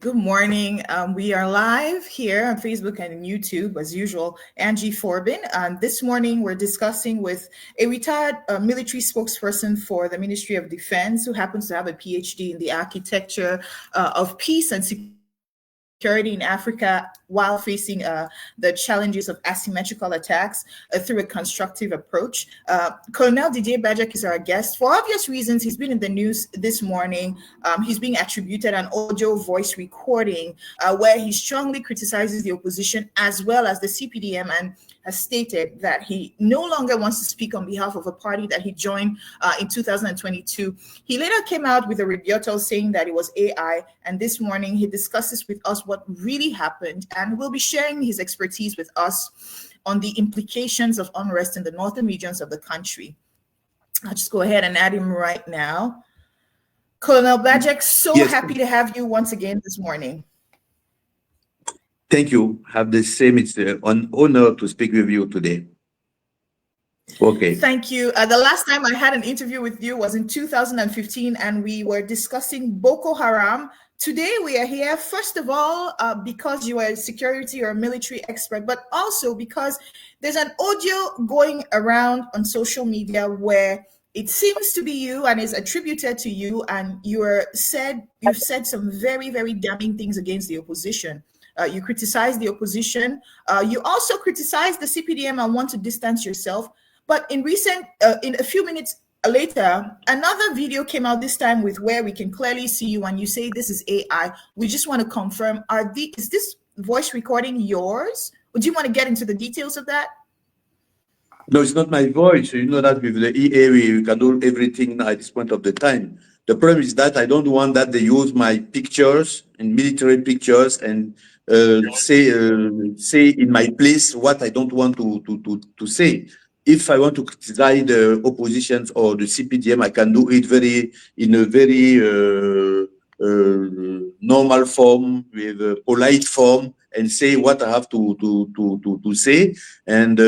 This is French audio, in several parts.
Good morning. We are live here on Facebook and YouTube as usual. Angie Forbin. This morning we're discussing with a retired military spokesperson for the Ministry of Defense who happens to have a PhD in the architecture of peace and security in Africa while facing the challenges of asymmetrical attacks through a constructive approach. Colonel Didier Bajak is our guest. For obvious reasons, he's been in the news this morning. He's being attributed an audio voice recording where he strongly criticizes the opposition as well as the CPDM and has stated that he no longer wants to speak on behalf of a party that he joined in 2022. He later came out with a rebuttal saying that it was AI, and this morning he discusses with us what really happened and will be sharing his expertise with us on the implications of unrest in the northern regions of the country. I'll just go ahead and add him right now. Colonel Bajak, so Yes. happy to have you once again this morning. Thank you. Have the same. It's an honor to speak with you today. Okay. Thank you. The last time I had an interview with you was in 2015, and we were discussing Boko Haram. Today we are here, first of all, because you are a security or a military expert, but also because there's an audio going around on social media where it seems to be you and is attributed to you, and you've said some very, very damning things against the opposition. You criticize the opposition. You also criticize the CPDM and want to distance yourself. But in a few minutes later, another video came out, this time with where we can clearly see you and you say this is AI. We just want to confirm, is this voice recording yours? Would you want to get into the details of that? No, it's not my voice. You know that with the EA, we can do everything at this point of the time. The problem is that I don't want that they use my pictures and military pictures and say in my place what I don't want to say. If I want to criticize the oppositions or the CPDM, I can do it in a very normal form, with a polite form, and say what I have to say, and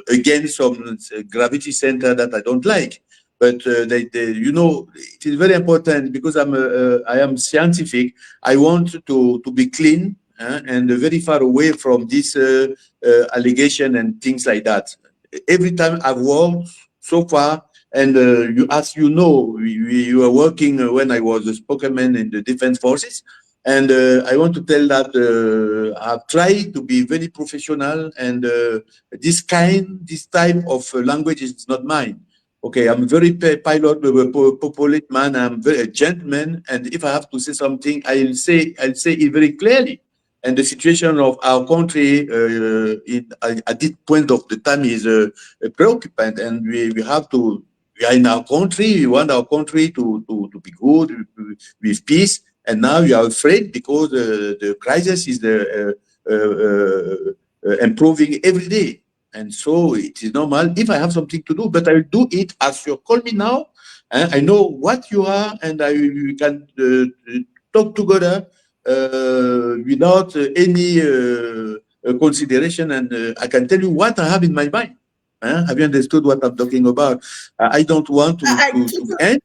again some gravity center that I don't like. But you know, it is very important because I am scientific. I want to be clean and very far away from this allegation and things like that. Every time I've worked so far, and as you know, you were working when I was a spokesman in the defense forces, and I want to tell that I've tried to be very professional, and this type of language is not mine. Okay, I'm very polite man. I'm very a gentleman, and if I have to say something, I'll say it very clearly. And the situation of our country at this point of the time is preoccupant, and we have to. We are in our country. We want our country to be good, with peace. And now we are afraid because the crisis is improving every day. And so it is normal if I have something to do, but I will do it as you call me now. I know what you are, and we can talk together without any consideration. And I can tell you what I have in my mind. Have you understood what I'm talking about? I don't want to end.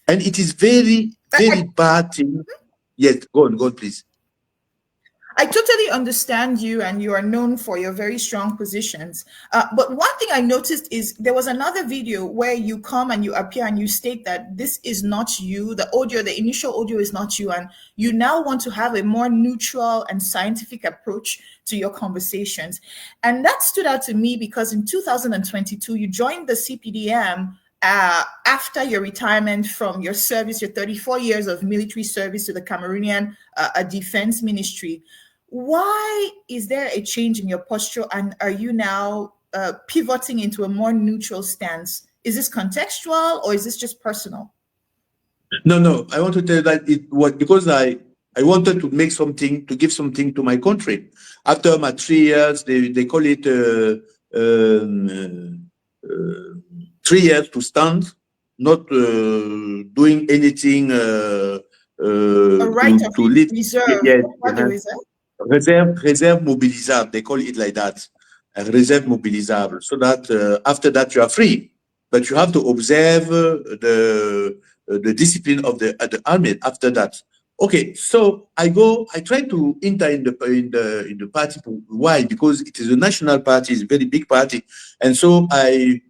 And it is very, very bad thing. Yes, go on, please. I totally understand you, and you are known for your very strong positions. But one thing I noticed is there was another video where you come and you appear and you state that this is not you. The initial audio is not you, and you now want to have a more neutral and scientific approach to your conversations. And that stood out to me because in 2022, you joined the CPDM after your retirement from your service, your 34 years of military service to the Cameroonian Defense Ministry. Why is there a change in your posture, and are you now pivoting into a more neutral stance? Is this contextual or is this just personal? No. I want to tell you that it was because I wanted to make something, to give something to my country. After my 3 years, they call it 3 years to stand, not doing anything a right to lead. Reserve. Yes, Reserve mobilisable. They call it like that. Reserve mobilisable. So that after that you are free, but you have to observe the discipline of the army after that. Okay, so I try to enter in the party. Why? Because it is a national party, it's a very big party, and so I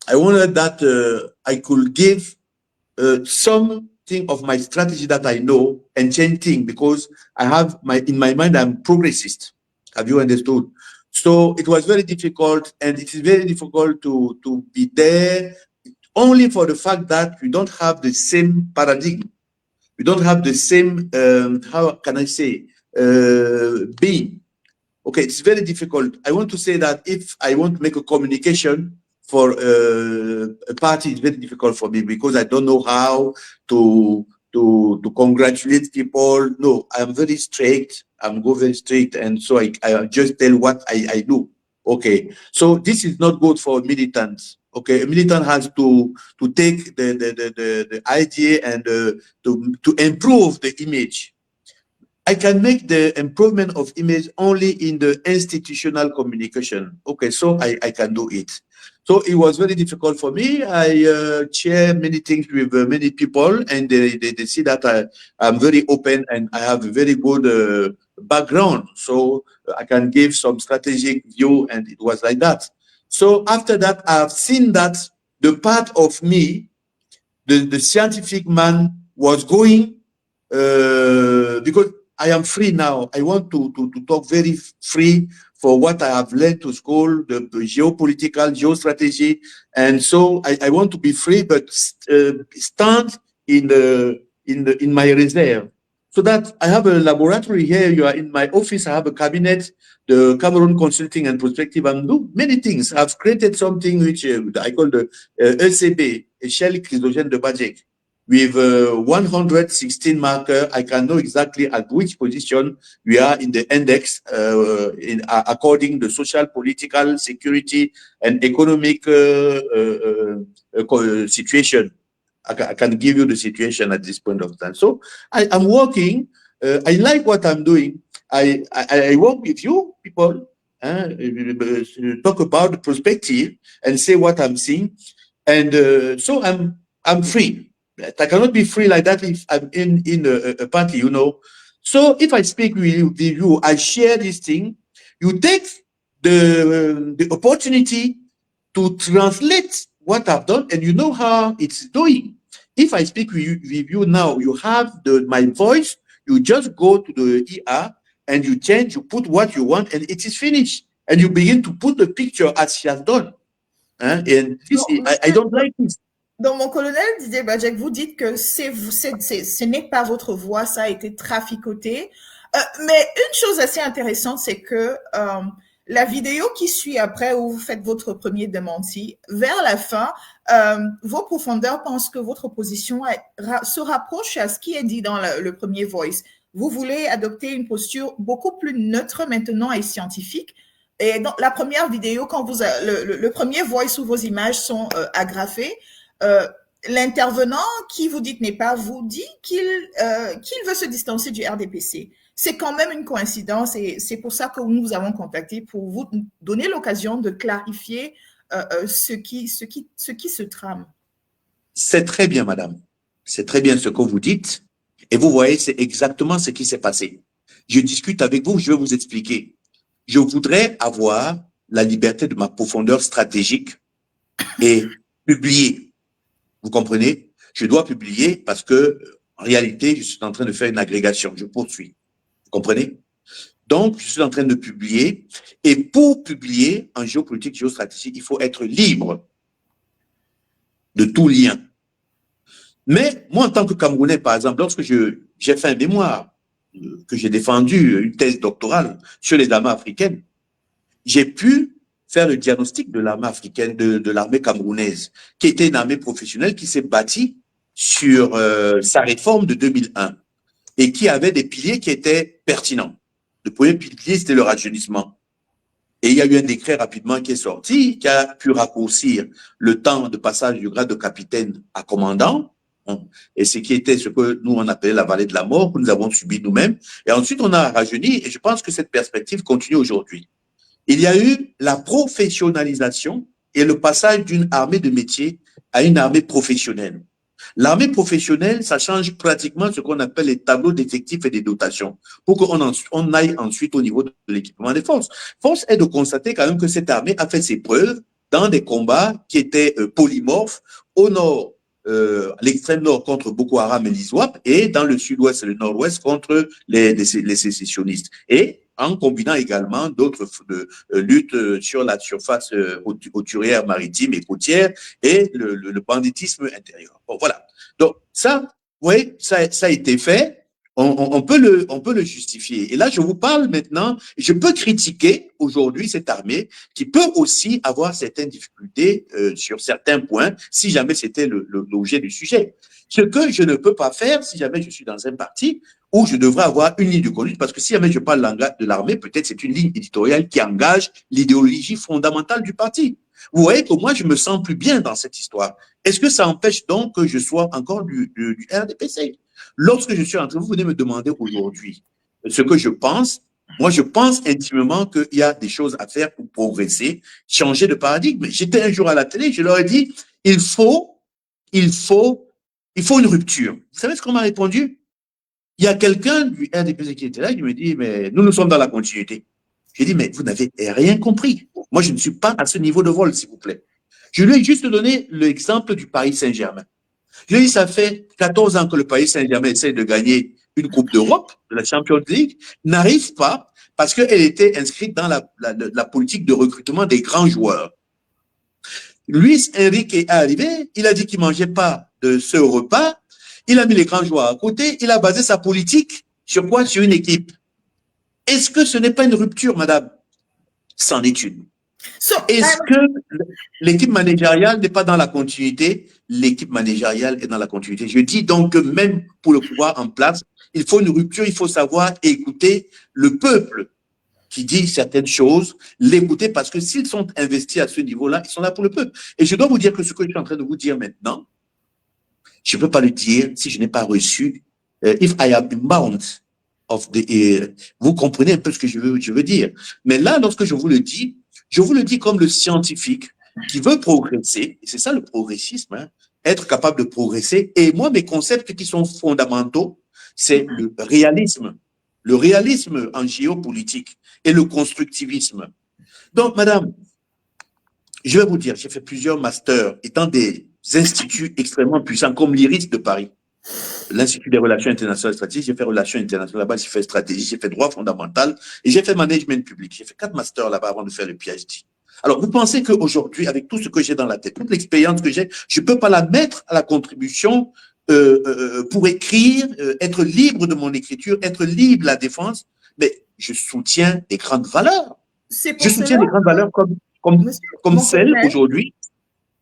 wanted that I could give something of my strategy that I know and change things, because I have in my mind I'm progressist. Have you understood? So it was very difficult, and it is very difficult to be there only for the fact that we don't have the same paradigm. We don't have the same, how can I say, being. Okay, it's very difficult. I want to say that if I want to make a communication for a party, it's very difficult for me, because I don't know how to congratulate people. No, I'm very strict. I'm go very strict, and so I just tell what I do. Okay, so this is not good for militants. Okay, a militant has to take the idea and to improve the image. I can make the improvement of image only in the institutional communication. Okay, so I can do it. So it was very difficult for me. I chair many things with many people, and they see that I'm very open and I have a very good background. So I can give some strategic view, and it was like that. So after that, I've seen that the part of me, the scientific man, was going because I am free now. I want to talk very free for what I have learned to school, the geopolitical, geostrategy. And so I want to be free, but stand in my reserve. So that I have a laboratory here. You are in my office. I have a cabinet, the Cameroon Consulting and Prospective. I'm doing many things. I've created something which I call the ECB, Échelle Chrysogène de Bajek, with 116 marker. I can know exactly at which position we are in the index according to the social, political, security, and economic situation. I can give you the situation at this point of time. So I'm working. I like what I'm doing. I work with you people, talk about the perspective and say what I'm seeing. And so I'm free. I cannot be free like that if I'm in a party, you know. So if I speak with you, I share this thing. You take the opportunity to translate what I've done, and you know how it's doing. If I speak with you now, you have my voice. You just go to the ER and you change. You put what you want, and it is finished. And you begin to put the picture as she has done. And this, I don't like this. Donc, mon colonel Didier Bajek, vous dites que ce n'est pas votre voix, ça a été traficoté. Mais une chose assez intéressante, c'est que la vidéo qui suit après, où vous faites votre premier démenti, vers la fin, vos profondeurs pensent que votre position se rapproche à ce qui est dit dans le premier voice. Vous voulez adopter une posture beaucoup plus neutre maintenant et scientifique. Et dans la première vidéo, quand le premier voice où vos images sont agrafées, l'intervenant qui vous dit n'est pas vous dit qu'il veut se distancer du RDPC. C'est quand même une coïncidence et c'est pour ça que nous vous avons contacté pour vous donner l'occasion de clarifier ce qui se trame. C'est très bien, madame. C'est très bien ce que vous dites. Et vous voyez, c'est exactement ce qui s'est passé. Je discute avec vous, je vais vous expliquer. Je voudrais avoir la liberté de ma profondeur stratégique et publier. Vous comprenez? Je dois publier parce que, en réalité, je suis en train de faire une agrégation. Je poursuis. Vous comprenez? Donc, je suis en train de publier. Et pour publier en géopolitique, géostratégie, il faut être libre de tout lien. Mais moi, en tant que Camerounais, par exemple, lorsque j'ai fait un mémoire, que j'ai défendu, une thèse doctorale sur les armées africaines, j'ai pu faire le diagnostic de l'armée africaine, de l'armée camerounaise, qui était une armée professionnelle qui s'est bâtie sur sa réforme de 2001 et qui avait des piliers qui étaient pertinents. Le premier pilier, c'était le rajeunissement. Et il y a eu un décret rapidement qui est sorti, qui a pu raccourcir le temps de passage du grade de capitaine à commandant, et ce qui était ce que nous, on appelait la vallée de la mort, que nous avons subi nous-mêmes. Et ensuite, on a rajeuni, et je pense que cette perspective continue aujourd'hui. Il y a eu la professionnalisation et le passage d'une armée de métier à une armée professionnelle. L'armée professionnelle, ça change pratiquement ce qu'on appelle les tableaux d'effectifs et des dotations pour on aille ensuite au niveau de l'équipement des forces. Force est de constater quand même que cette armée a fait ses preuves dans des combats qui étaient polymorphes au nord, l'extrême nord contre Boko Haram et l'ISWAP, et dans le sud-ouest et le nord-ouest contre les sécessionnistes. Et en combinant également d'autres luttes sur la surface hauturière, maritime et côtière et le banditisme intérieur. Bon, voilà. Donc, ça, oui, ça a été fait. On peut le justifier. Et là, je vous parle maintenant, je peux critiquer aujourd'hui cette armée qui peut aussi avoir certaines difficultés sur certains points, si jamais c'était l'objet du sujet. Ce que je ne peux pas faire si jamais je suis dans un parti où je devrais avoir une ligne de conduite, parce que si jamais je parle de l'armée, peut-être c'est une ligne éditoriale qui engage l'idéologie fondamentale du parti. Vous voyez que moi, je me sens plus bien dans cette histoire. Est-ce que ça empêche donc que je sois encore du RDPC? Lorsque je suis en train, vous venez me demander aujourd'hui ce que je pense. Moi, je pense intimement qu'il y a des choses à faire pour progresser, changer de paradigme. J'étais un jour à la télé, je leur ai dit, il faut une rupture. Vous savez ce qu'on m'a répondu? Il y a quelqu'un du RDPC qui était là, qui me dit, mais nous sommes dans la continuité. J'ai dit, mais vous n'avez rien compris. Moi, je ne suis pas à ce niveau de vol, s'il vous plaît. Je lui ai juste donné l'exemple du Paris Saint-Germain. Je lui ai dit, ça fait 14 ans que le Paris Saint-Germain essaie de gagner une Coupe d'Europe, de la Champions League, n'arrive pas parce qu'elle était inscrite dans la politique de recrutement des grands joueurs. Luis Enrique est arrivé, il a dit qu'il ne mangeait pas de ce repas, il a mis les grands joueurs à côté, il a basé sa politique sur quoi? Sur une équipe. Est-ce que ce n'est pas une rupture, madame? C'en est une. Est-ce que l'équipe managériale n'est pas dans la continuité? L'équipe managériale est dans la continuité. Je dis donc que même pour le pouvoir en place, il faut une rupture, il faut savoir écouter le peuple qui dit certaines choses, l'écouter parce que s'ils sont investis à ce niveau-là, ils sont là pour le peuple. Et je dois vous dire que ce que je suis en train de vous dire maintenant, je ne peux pas le dire si je n'ai pas reçu if I am bound of the vous comprenez un peu ce que je veux dire. Mais là, lorsque je vous le dis comme le scientifique qui veut progresser, et c'est ça le progressisme, hein, être capable de progresser. Et moi, mes concepts qui sont fondamentaux, c'est le réalisme en géopolitique et le constructivisme. Donc, madame, je vais vous dire, j'ai fait plusieurs masters étant des instituts extrêmement puissants comme l'IRIS de Paris, l'Institut des relations internationales stratégiques. J'ai fait relations internationales là-bas, j'ai fait stratégie, j'ai fait droit fondamental et j'ai fait management public. J'ai fait 4 masters là-bas avant de faire le PhD. Alors, vous pensez qu'aujourd'hui, avec tout ce que j'ai dans la tête, toute l'expérience que j'ai, je ne peux pas la mettre à la contribution pour écrire, être libre de mon écriture, être libre de la défense, mais je soutiens des grandes valeurs. Je soutiens des grandes valeurs comme celle aujourd'hui.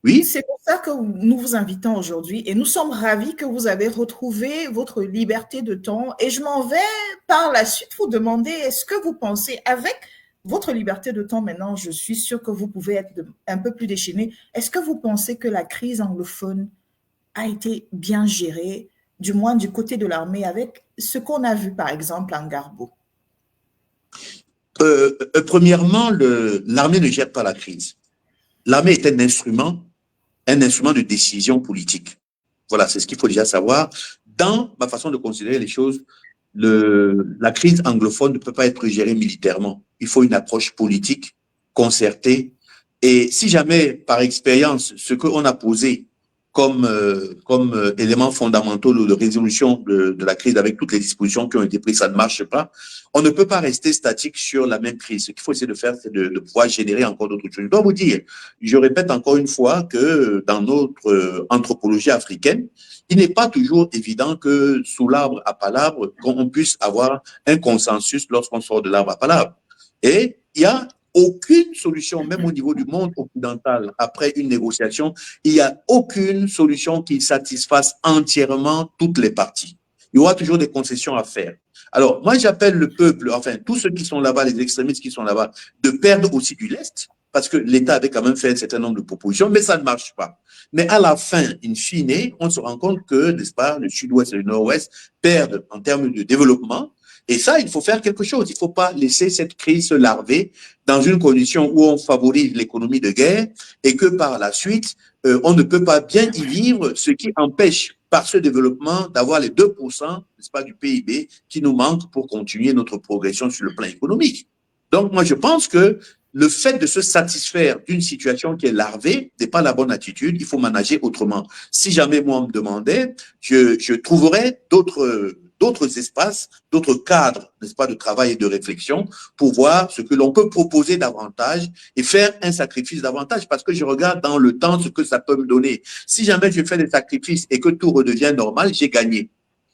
Oui. C'est pour ça que nous vous invitons aujourd'hui et nous sommes ravis que vous avez retrouvé votre liberté de temps. Et je m'en vais par la suite vous demander, est-ce que vous pensez, avec votre liberté de temps maintenant, je suis sûre que vous pouvez être un peu plus déchaîné, est-ce que vous pensez que la crise anglophone a été bien gérée, du moins du côté de l'armée, avec ce qu'on a vu par exemple en Garbo? Premièrement, l'armée ne gère pas la crise. L'armée est un instrument de décision politique. Voilà, c'est ce qu'il faut déjà savoir. Dans ma façon de considérer les choses, la crise anglophone ne peut pas être gérée militairement. Il faut une approche politique, concertée. Et si jamais, par expérience, ce qu'on a posé comme éléments fondamentaux de résolution de la crise avec toutes les dispositions qui ont été prises, ça ne marche pas, on ne peut pas rester statique sur la même crise. Ce qu'il faut essayer de faire, c'est de pouvoir générer encore d'autres choses. Je dois vous dire, je répète encore une fois que dans notre anthropologie africaine, il n'est pas toujours évident que sous l'arbre à palabre, qu'on puisse avoir un consensus lorsqu'on sort de l'arbre à palabre. Et il y a aucune solution, même au niveau du monde occidental, après une négociation, il n'y a aucune solution qui satisfasse entièrement toutes les parties. Il y aura toujours des concessions à faire. Alors, moi, j'appelle le peuple, enfin, tous ceux qui sont là-bas, les extrémistes qui sont là-bas, de perdre aussi du lest, parce que l'État avait quand même fait un certain nombre de propositions, mais ça ne marche pas. Mais à la fin, in fine, on se rend compte que, n'est-ce pas, le sud-ouest et le nord-ouest perdent en termes de développement, Et ça, il faut faire quelque chose. Il ne faut pas laisser cette crise se larver dans une condition où on favorise l'économie de guerre et que par la suite, on ne peut pas bien y vivre, ce qui empêche par ce développement d'avoir les 2%, n'est-ce pas, du PIB qui nous manquent pour continuer notre progression sur le plan économique. Donc, moi, je pense que le fait de se satisfaire d'une situation qui est larvée n'est pas la bonne attitude. Il faut manager autrement. Si jamais moi on me demandait, je trouverais d'autres espaces, d'autres cadres, n'est-ce pas, de travail et de réflexion pour voir ce que l'on peut proposer davantage et faire un sacrifice davantage parce que je regarde dans le temps ce que ça peut me donner. Si jamais je fais des sacrifices et que tout redevient normal, j'ai gagné.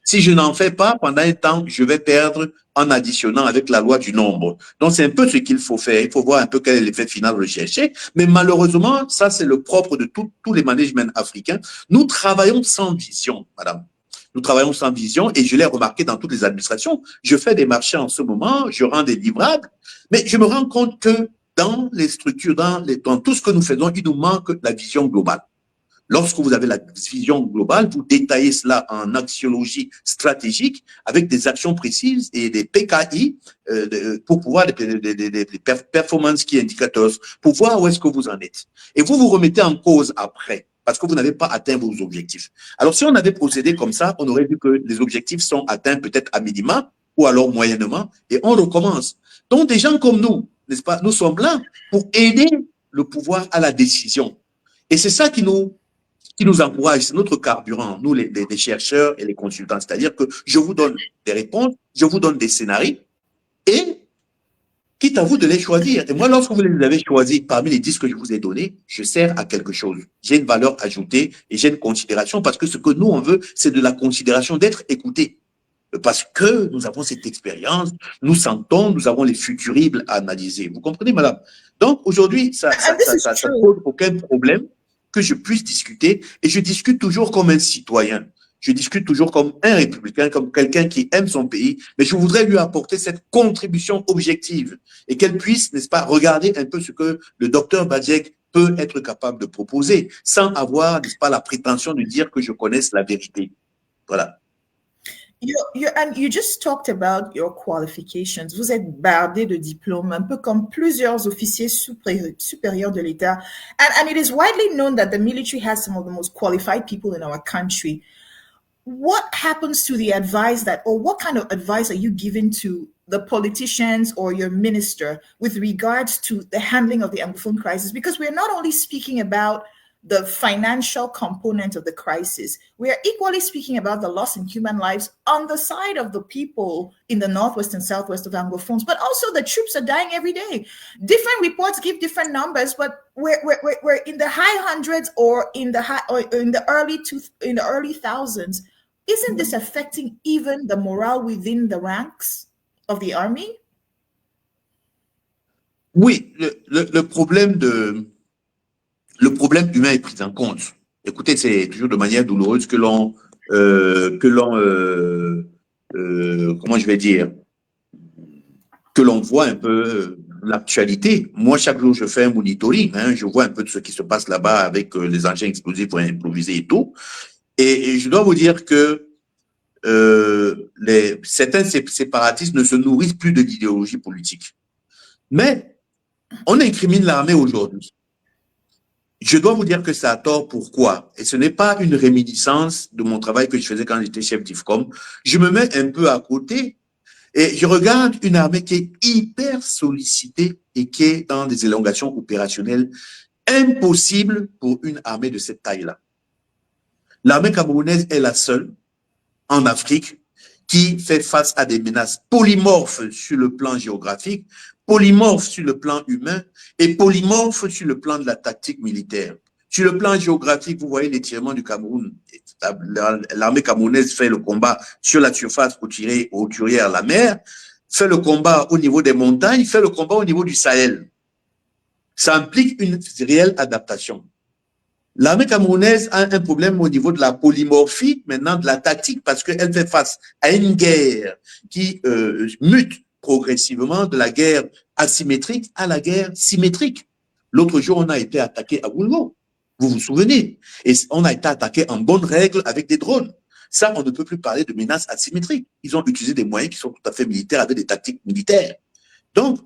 Si je n'en fais pas, pendant un temps, je vais perdre en additionnant avec la loi du nombre. Donc, c'est un peu ce qu'il faut faire. Il faut voir un peu quel est l'effet final recherché. Mais malheureusement, ça, c'est le propre de tous les managements africains. Nous travaillons sans vision, madame. Nous travaillons sans vision et je l'ai remarqué dans toutes les administrations. Je fais des marchés en ce moment, je rends des livrables, mais je me rends compte que dans les structures, dans tout ce que nous faisons, il nous manque la vision globale. Lorsque vous avez la vision globale, vous détaillez cela en axiologie stratégique avec des actions précises et des PKI pour pouvoir des performance key indicators pour voir où est-ce que vous en êtes. Et vous vous remettez en cause après parce que vous n'avez pas atteint vos objectifs. Alors, si on avait procédé comme ça, on aurait vu que les objectifs sont atteints peut-être à minima ou alors moyennement et on recommence. Donc, des gens comme nous, n'est-ce pas, nous sommes là pour aider le pouvoir à la décision. Et c'est ça qui nous encourage, c'est notre carburant, nous les chercheurs et les consultants. C'est-à-dire que je vous donne des réponses, je vous donne des scénarios et quitte à vous de les choisir. Et moi, lorsque vous les avez choisis parmi les 10 que je vous ai donnés, je sers à quelque chose. J'ai une valeur ajoutée et j'ai une considération parce que ce que nous, on veut, c'est de la considération, d'être écouté. Parce que nous avons cette expérience, nous sentons, nous avons les futuribles à analyser. Vous comprenez, madame? Donc, aujourd'hui, ça ne pose aucun problème que je puisse discuter et je discute toujours comme un citoyen. Je discute toujours comme un républicain, comme quelqu'un qui aime son pays, mais je voudrais lui apporter cette contribution objective et qu'elle puisse, n'est-ce pas, regarder un peu ce que le docteur Badjek peut être capable de proposer sans avoir, n'est-ce pas, la prétention de dire que je connaisse la vérité. Voilà. And you just talked about your qualifications. Vous êtes bardé de diplômes, un peu comme plusieurs officiers supérieurs de l'État. And it is widely known that the military has some of the most qualified people in our country. What happens to the advice or what kind of advice are you giving to the politicians or your minister with regards to the handling of the Anglophone crisis? Because we're not only speaking about the financial component of the crisis, we are equally speaking about the loss in human lives on the side of the people in the northwest and southwest of Anglophones, but also the troops are dying every day. Different reports give different numbers, but we're in the high hundreds or in the early thousands. Isn't this affecting even the morale within the ranks of the army? Oui, le problème humain est pris en compte. Écoutez, c'est toujours de manière douloureuse que l'on, comment je vais dire, que l'on voit un peu l'actualité. Moi, chaque jour, je fais un monitoring, je vois un peu de ce qui se passe là-bas avec les engins explosifs pour improviser et tout. Et je dois vous dire que certains séparatistes ne se nourrissent plus de l'idéologie politique. Mais on incrimine l'armée aujourd'hui. Je dois vous dire que ça a tort. Pourquoi? Et ce n'est pas une réminiscence de mon travail que je faisais quand j'étais chef d'IFCOM. Je me mets un peu à côté et je regarde une armée qui est hyper sollicitée et qui est dans des élongations opérationnelles impossibles pour une armée de cette taille-là. L'armée camerounaise est la seule en Afrique qui fait face à des menaces polymorphes sur le plan géographique, polymorphes sur le plan humain et polymorphes sur le plan de la tactique militaire. Sur le plan géographique, vous voyez l'étirement du Cameroun. L'armée camerounaise fait le combat sur la surface hauturière, la mer, fait le combat au niveau des montagnes, fait le combat au niveau du Sahel. Ça implique une réelle adaptation. L'armée camerounaise a un problème au niveau de la polymorphie, maintenant de la tactique, parce qu'elle fait face à une guerre qui mute progressivement de la guerre asymétrique à la guerre symétrique. L'autre jour, on a été attaqué à Boulgo, vous vous souvenez, et on a été attaqué en bonne règle avec des drones. Ça, on ne peut plus parler de menaces asymétriques. Ils ont utilisé des moyens qui sont tout à fait militaires avec des tactiques militaires. Donc,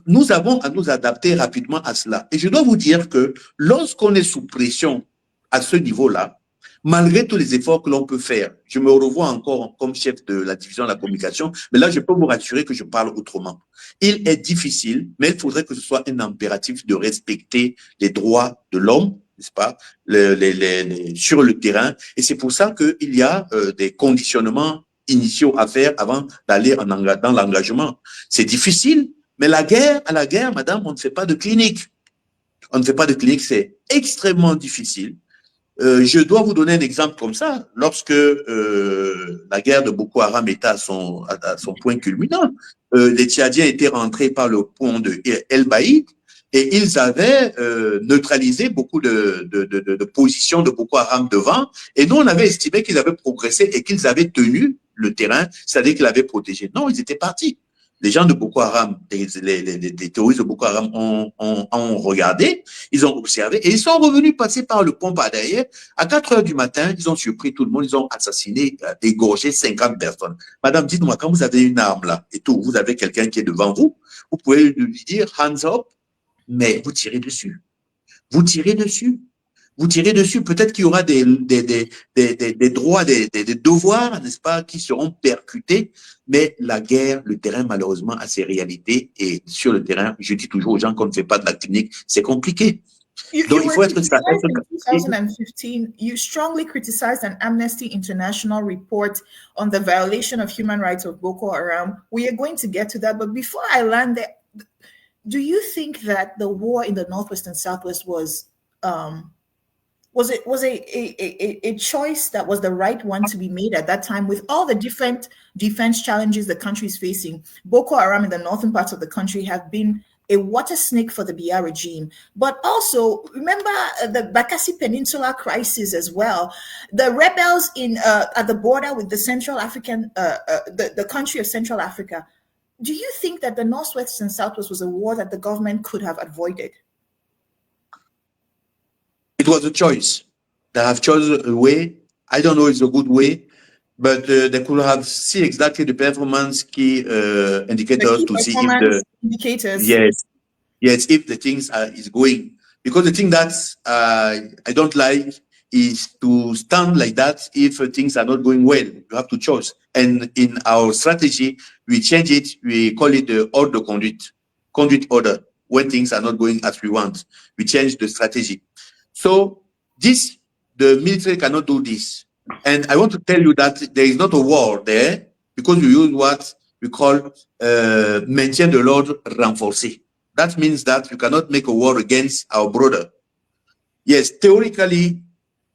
nous avons à nous adapter rapidement à cela. Et je dois vous dire que lorsqu'on est sous pression à ce niveau-là, malgré tous les efforts que l'on peut faire, je me revois encore comme chef de la division de la communication, mais là, je peux vous rassurer que je parle autrement. Il est difficile, mais il faudrait que ce soit un impératif de respecter les droits de l'homme, n'est-ce pas, sur le terrain. Et c'est pour ça qu'il y a des conditionnements initiaux à faire avant d'aller dans l'engagement. C'est difficile, mais à la guerre, madame, on ne fait pas de clinique. On ne fait pas de clinique, c'est extrêmement difficile. Je dois vous donner un exemple comme ça. Lorsque la guerre de Boko Haram était à son point culminant, les Tchadiens étaient rentrés par le pont de El Baïd et ils avaient neutralisé beaucoup de positions de Boko Haram devant. Et nous, on avait estimé qu'ils avaient progressé et qu'ils avaient tenu le terrain, c'est-à-dire qu'ils l'avaient protégé. Non, ils étaient partis. Les gens de Boko Haram, les terroristes de Boko Haram ont regardé, ils ont observé et ils sont revenus passer par le pont par derrière. À 4 heures du matin, ils ont surpris tout le monde, ils ont assassiné, égorgé 50 personnes. Madame, dites-moi, quand vous avez une arme là et tout, vous avez quelqu'un qui est devant vous, vous pouvez lui dire hands up, mais vous tirez dessus. Vous tirez dessus. Vous tirez dessus, peut-être qu'il y aura des droits, des devoirs, n'est-ce pas, qui seront percutés, mais la guerre, le terrain, malheureusement, a ses réalités, et sur le terrain, je dis toujours aux gens qu'on ne fait pas de la technique, c'est compliqué. Donc, il faut être ça. In 2015, you strongly criticized an Amnesty International report on the violation of human rights of Boko Haram. We are going to get to that, but before I land there, do you think that the war in the Northwest and Southwest was a choice that was the right one to be made at that time with all the different defense challenges the country is facing? Boko Haram in the northern parts of the country have been a water snake for the Biya regime. But also, remember the Bakassi Peninsula crisis as well. The rebels at the border with the Central African, the country of Central Africa. Do you think that the Northwest and Southwest was a war that the government could have avoided? It was a choice. They have chosen a way. I don't know if it's a good way, but they could have seen exactly the performance key indicators to see if the indicators. Yes, if the things is going. Because the thing that I don't like is to stand like that if things are not going well. You have to choose. And in our strategy, we change it. We call it the order conduit order. When things are not going as we want, we change the strategy. So the military cannot do this. And I want to tell you that there is not a war there because we use what we call maintien de l'ordre renforcé. That means that you cannot make a war against our brother. Yes, theoretically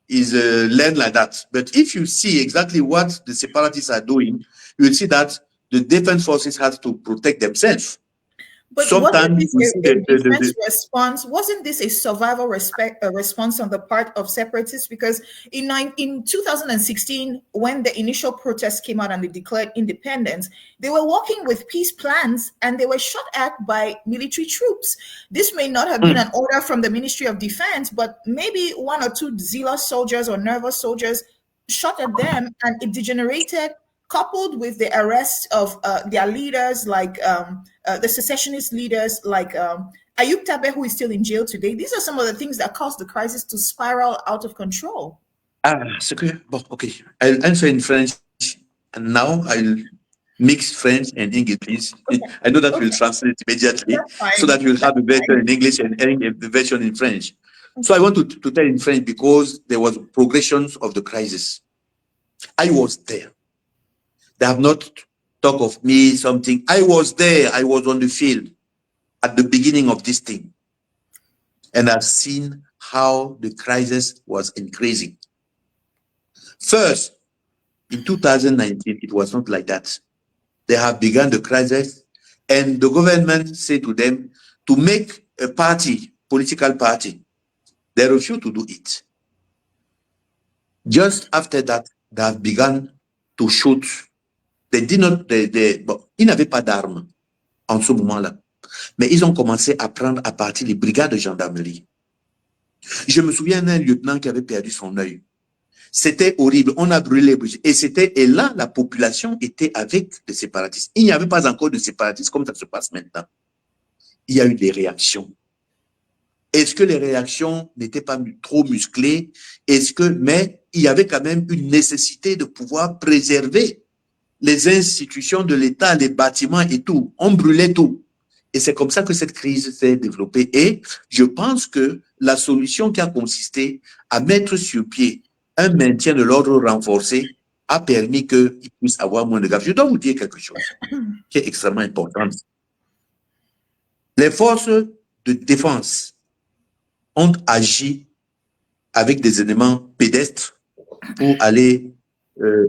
is learned like that. But if you see exactly what the separatists are doing, you will see that the defense forces have to protect themselves. But sometimes response, wasn't this a survival response on the part of separatists? Because in 2016, when the initial protests came out and they declared independence, they were working with peace plans and they were shot at by military troops. This may not have been an order from the Ministry of Defense, but maybe one or two zealous soldiers or nervous soldiers shot at them and it degenerated, coupled with the arrest of their leaders, like the secessionist leaders, like Ayub Tabe, who is still in jail today. These are some of the things that caused the crisis to spiral out of control. Okay. I'll answer in French, and now I'll mix French and English, please. Okay. I know that we'll translate immediately, so that we'll have a version in English and a version in French. So I want to tell in French because there was progressions of the crisis. I was there. They have not talked of me, something. I was there. I was on the field at the beginning of this thing. And I've seen how the crisis was increasing. First, in 2019, it was not like that. They have begun the crisis, and the government said to them to make a party, political party. They refused to do it. Just after that, they have begun to shoot. Ils n'avaient pas d'armes en ce moment-là. Mais ils ont commencé à prendre à partir les brigades de gendarmerie. Je me souviens d'un lieutenant qui avait perdu son œil. C'était horrible. On a brûlé les bougies. Et là, la population était avec les séparatistes. Il n'y avait pas encore de séparatistes comme ça se passe maintenant. Il y a eu des réactions. Est-ce que les réactions n'étaient pas trop musclées? Mais il y avait quand même une nécessité de pouvoir préserver les institutions de l'État, les bâtiments et tout. On brûlait tout. Et c'est comme ça que cette crise s'est développée. Et je pense que la solution qui a consisté à mettre sur pied un maintien de l'ordre renforcé a permis qu'il puisse avoir moins de gaffes. Je dois vous dire quelque chose qui est extrêmement important. Les forces de défense ont agi avec des éléments pédestres pour aller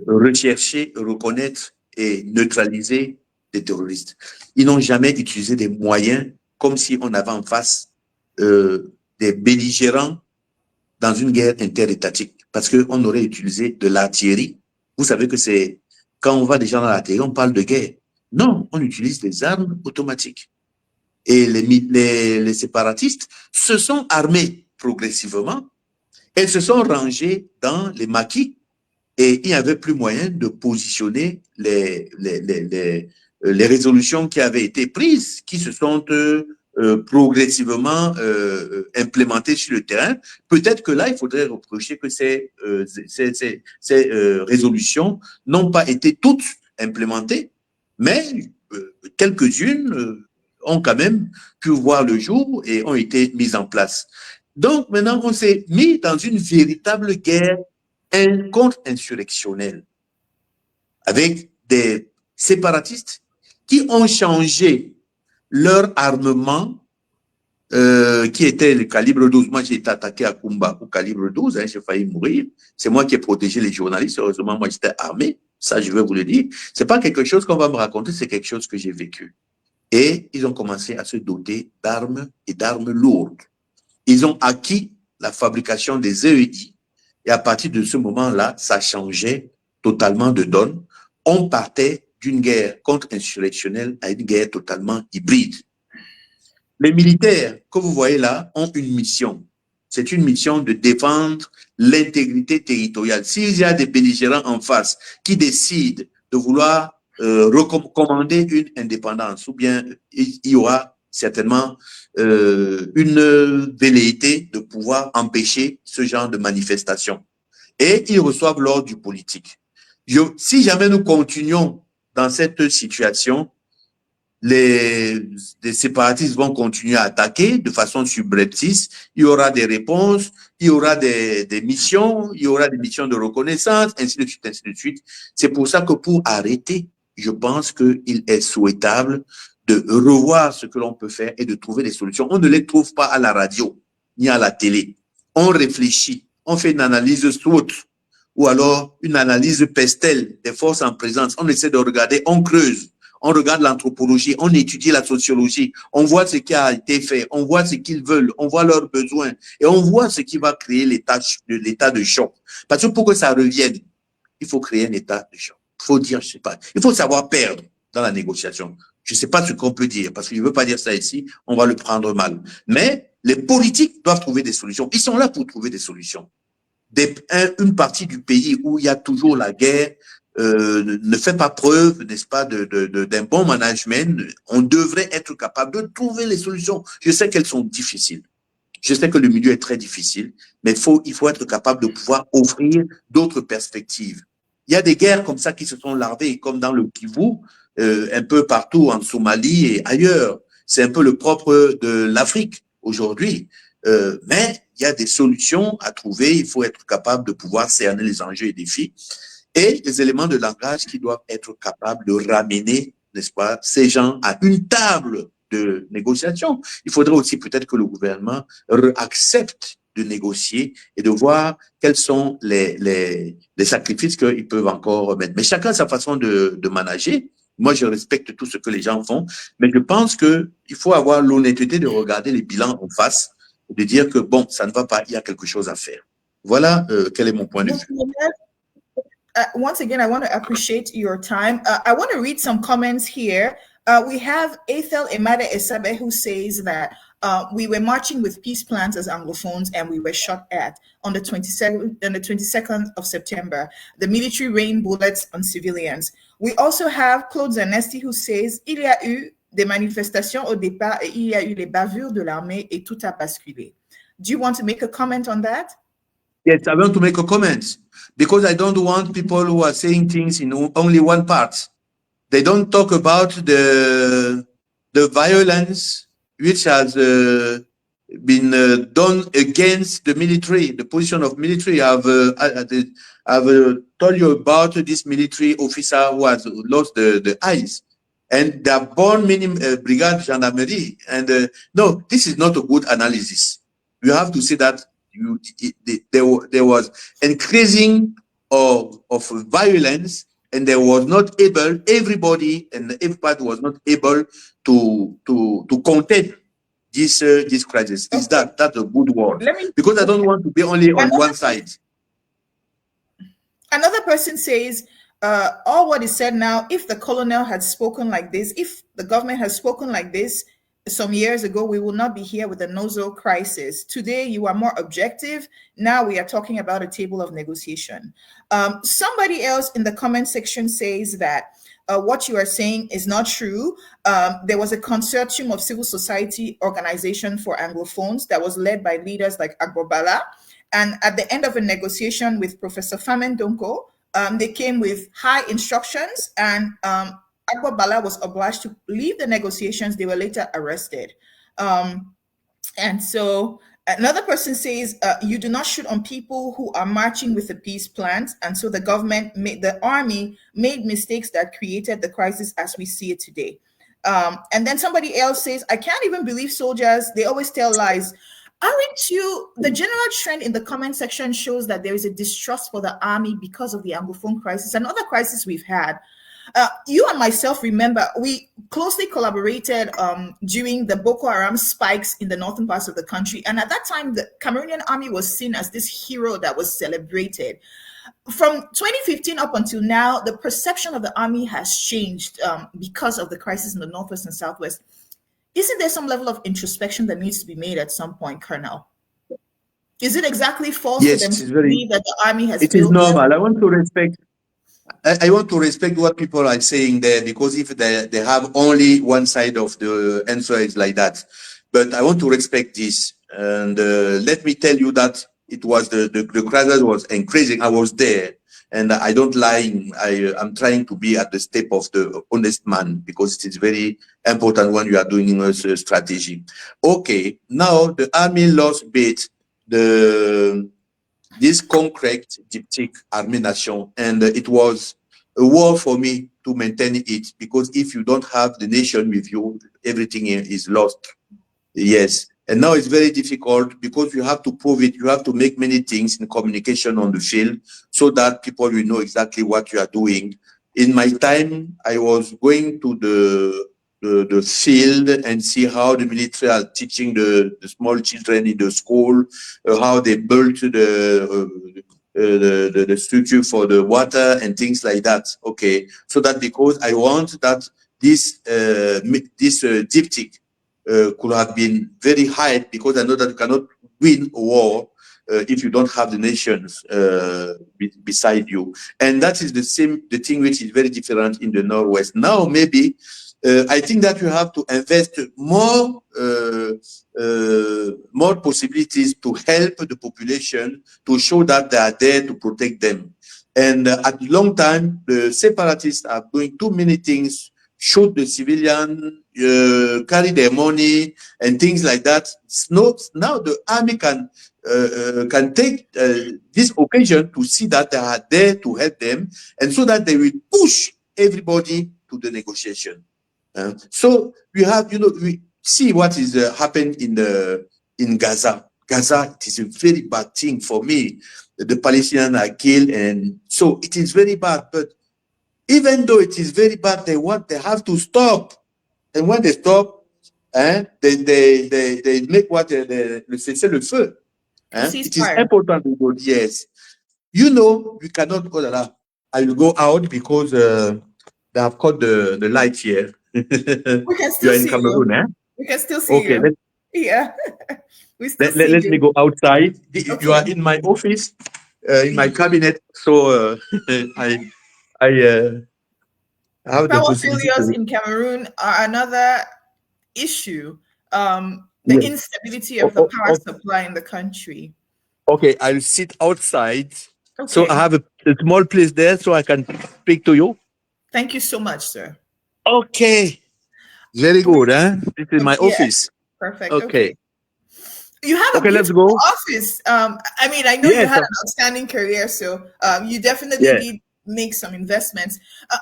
rechercher, reconnaître et neutraliser des terroristes. Ils n'ont jamais utilisé des moyens comme si on avait en face des belligérants dans une guerre interétatique, parce qu'on aurait utilisé de l'artillerie. Vous savez que c'est, quand on va déjà dans l'artillerie, on parle de guerre. Non, on utilise des armes automatiques. Et les séparatistes se sont armés progressivement et se sont rangés dans les maquis, et il n'y avait plus moyen de positionner les résolutions qui avaient été prises, qui se sont progressivement implémentées sur le terrain. Peut-être que là, il faudrait reprocher que ces résolutions n'ont pas été toutes implémentées, mais quelques-unes ont quand même pu voir le jour et ont été mises en place. Donc maintenant, on s'est mis dans une véritable guerre contre-insurrectionnelle avec des séparatistes qui ont changé leur armement qui était le calibre 12. Moi, j'ai été attaqué à Kumba au calibre 12, hein, j'ai failli mourir. C'est moi qui ai protégé les journalistes. Heureusement, moi, j'étais armé. Ça, je vais vous le dire. C'est pas quelque chose qu'on va me raconter, c'est quelque chose que j'ai vécu. Et ils ont commencé à se doter d'armes et d'armes lourdes. Ils ont acquis la fabrication des EEI. Et à partir de ce moment-là, ça changeait totalement de donne. On partait d'une guerre contre-insurrectionnelle à une guerre totalement hybride. Les militaires que vous voyez là ont une mission. C'est une mission de défendre l'intégrité territoriale. S'il y a des belligérants en face qui décident de vouloir recommander une indépendance, ou bien il y aura certainement une velléité de pouvoir empêcher ce genre de manifestation. Et ils reçoivent l'ordre du politique. Si jamais nous continuons dans cette situation, les séparatistes vont continuer à attaquer de façon subreptice, il y aura des réponses, il y aura des missions, il y aura des missions de reconnaissance, ainsi de suite, ainsi de suite. C'est pour ça que pour arrêter, je pense qu'il est souhaitable de revoir ce que l'on peut faire et de trouver des solutions. On ne les trouve pas à la radio, ni à la télé. On réfléchit, on fait une analyse SWOT, ou alors une analyse PESTEL des forces en présence. On essaie de regarder, on creuse. On regarde l'anthropologie, on étudie la sociologie, on voit ce qui a été fait, on voit ce qu'ils veulent, on voit leurs besoins et on voit ce qui va créer l'état de choc. Parce que pour que ça revienne, il faut créer un état de choc. Il faut dire, je sais pas, il faut savoir perdre dans la négociation. Je sais pas ce qu'on peut dire parce que je veux pas dire ça ici, on va le prendre mal. Mais les politiques doivent trouver des solutions. Ils sont là pour trouver des solutions. Une partie du pays où il y a toujours la guerre, ne fait pas preuve, n'est-ce pas, d'un bon management. On devrait être capable de trouver les solutions. Je sais qu'elles sont difficiles. Je sais que le milieu est très difficile, mais il faut être capable de pouvoir offrir d'autres perspectives. Il y a des guerres comme ça qui se sont larvées, comme dans le Kivu, un peu partout en Somalie et ailleurs. C'est un peu le propre de l'Afrique aujourd'hui. Mais il y a des solutions à trouver. Il faut être capable de pouvoir cerner les enjeux et défis. Et les éléments de langage qui doivent être capables de ramener, n'est-ce pas, ces gens à une table de négociation. Il faudrait aussi peut-être que le gouvernement accepte de négocier et de voir quels sont les sacrifices qu'ils peuvent encore mettre. Mais chacun a sa façon de manager. Moi, je respecte tout ce que les gens font, mais je pense qu'il faut avoir l'honnêteté de regarder les bilans en face, de dire que bon, ça ne va pas, il y a quelque chose à faire. Voilà quel est mon point de vue. Once again, I want to appreciate your time. I want to read some comments here. We have Ethel Emade Esabe who says that We were marching with peace plans as Anglophones, and we were shot at on the 22nd of September. The military rained bullets on civilians. We also have Claude Zanesti who says, il y a eu des manifestations au départ et il y a eu les bavures de l'armée et tout a basculé. Do you want to make a comment on that? Yes, I want to make a comment because I don't want people who are saying things in only one part. They don't talk about the violence which has been done against the military, the position of military. I've told you about this military officer who has lost the eyes, and they are born brigade gendarmerie. And no, this is not a good analysis. You have to say that there was increasing of violence, and there was not able, everybody was not able to contain this crisis. Is that's a good word? Because I don't want to be only on one side. Another person says, all what is said now, if the colonel had spoken like this, if the government has spoken like this some years ago, we will not be here with the Nozo crisis. Today, you are more objective. Now we are talking about a table of negotiation. Somebody else in the comment section says that what you are saying is not true. There was a consortium of civil society organization for Anglophones that was led by leaders like Agbobala. And at the end of a negotiation with Professor Famen Donko, they came with high instructions, and Agbobala was obliged to leave the negotiations. They were later arrested. And so another person says, you do not shoot on people who are marching with the peace plans. And so the army made mistakes that created the crisis as we see it today. And then somebody else says, I can't even believe soldiers. They always tell lies. Aren't you? The general trend in the comment section shows that there is a distrust for the army because of the Anglophone crisis and other crises we've had. You and myself remember we closely collaborated during the Boko Haram spikes in the northern parts of the country. And at that time, the Cameroonian army was seen as this hero that was celebrated. From 2015 up until now, the perception of the army has changed because of the crisis in the Northwest and Southwest. Isn't there some level of introspection that needs to be made at some point, Colonel? Is it exactly false yes, to them to believe that the army has It is normal. I want to respect what people are saying there, because if they have only one side of the answer is like that. But I want to respect this. And let me tell you that it was the crisis was increasing. I was there, and I don't lie. I'm trying to be at the step of the honest man, because it is very important when you are doing a strategy. Okay, now the army lost bit this concrete diptyque Armée Nation, and it was a war for me to maintain it, because if you don't have the nation with you, everything is lost. Yes, and now it's very difficult because you have to prove it. You have to make many things in communication on the field so that people will know exactly what you are doing. In my time, I was going to the field and see how the military are teaching the small children in the school, how they built the structure for the water and things like that. Okay, so that because I want that this diptyque could have been very high, because I know that you cannot win a war if you don't have the nations beside you. And that is the thing which is very different in the Northwest. Now, maybe I think that you have to invest more possibilities to help the population, to show that they are there to protect them. And at long time, the separatists are doing too many things: shoot the civilian, carry their money, and things like that. Now the army can take this occasion to see that they are there to help them, and so that they will push everybody to the negotiation. So we have, we see what is happened in Gaza. Gaza, it is a very bad thing for me. The Palestinians are killed, and so it is very bad. But even though it is very bad, they have to stop. And when they stop, they make what le cessez-le-feu. It is important to go. Yes, we cannot go there. I will go out because they have cut the light here. We can still see you. We can still see you. Yeah. We still see Let me you. go outside. You Okay. are in my office, in my cabinet, so I have the Power possibility failures to. in Cameroon are another issue. The Yes. instability of the power supply in the country. Okay, I'll sit outside. So I Okay. have a small place there so I can speak to you. Thank you so much, sir. Okay. Very good, huh? This is my Yeah, office. perfect. Okay. Okay. You have a Okay, let's beautiful go. office. I mean, I know you Yes. had an outstanding career, so you definitely Yes. did make some investments.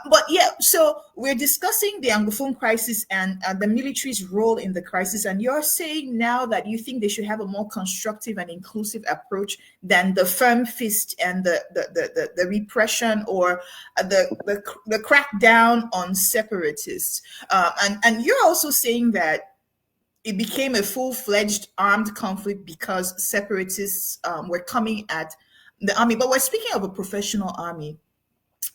But yeah, so we're discussing the Anglophone crisis and the military's role in the crisis. And you're saying now that you think they should have a more constructive and inclusive approach than the firm fist and the repression or the crackdown on separatists. And you're also saying that it became a full-fledged armed conflict because separatists were coming at the army. But we're speaking of a professional army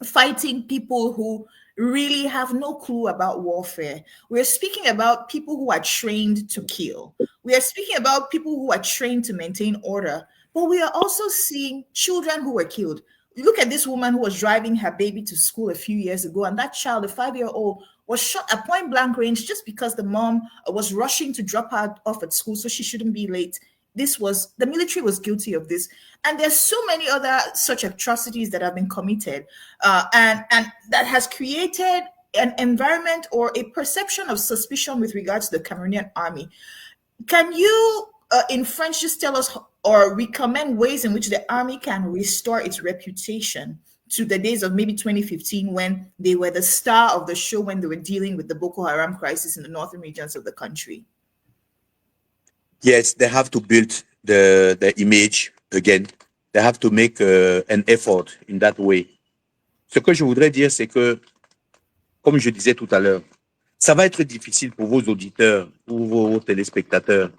fighting people who really have no clue about warfare. We're speaking about people who are trained to kill. We are speaking about people who are trained to maintain order. But we are also seeing children who were killed. Look at this woman who was driving her baby to school a few years ago, and that child, a 5-year-old, was shot at point blank range just because the mom was rushing to drop her off at school so she shouldn't be late. The military was guilty of this, and there's so many other such atrocities that have been committed, and that has created an environment or a perception of suspicion with regards to the Cameroonian army. Can you, in French, just tell us or recommend ways in which the army can restore its reputation to the days of maybe 2015 when they were the star of the show when they were dealing with the Boko Haram crisis in the northern regions of the country? Yes, they have to build the image again. They have to make an effort in that way. Ce que je voudrais dire, c'est que, comme je disais tout à l'heure, ça va être difficile pour vos auditeurs, pour vos téléspectateurs,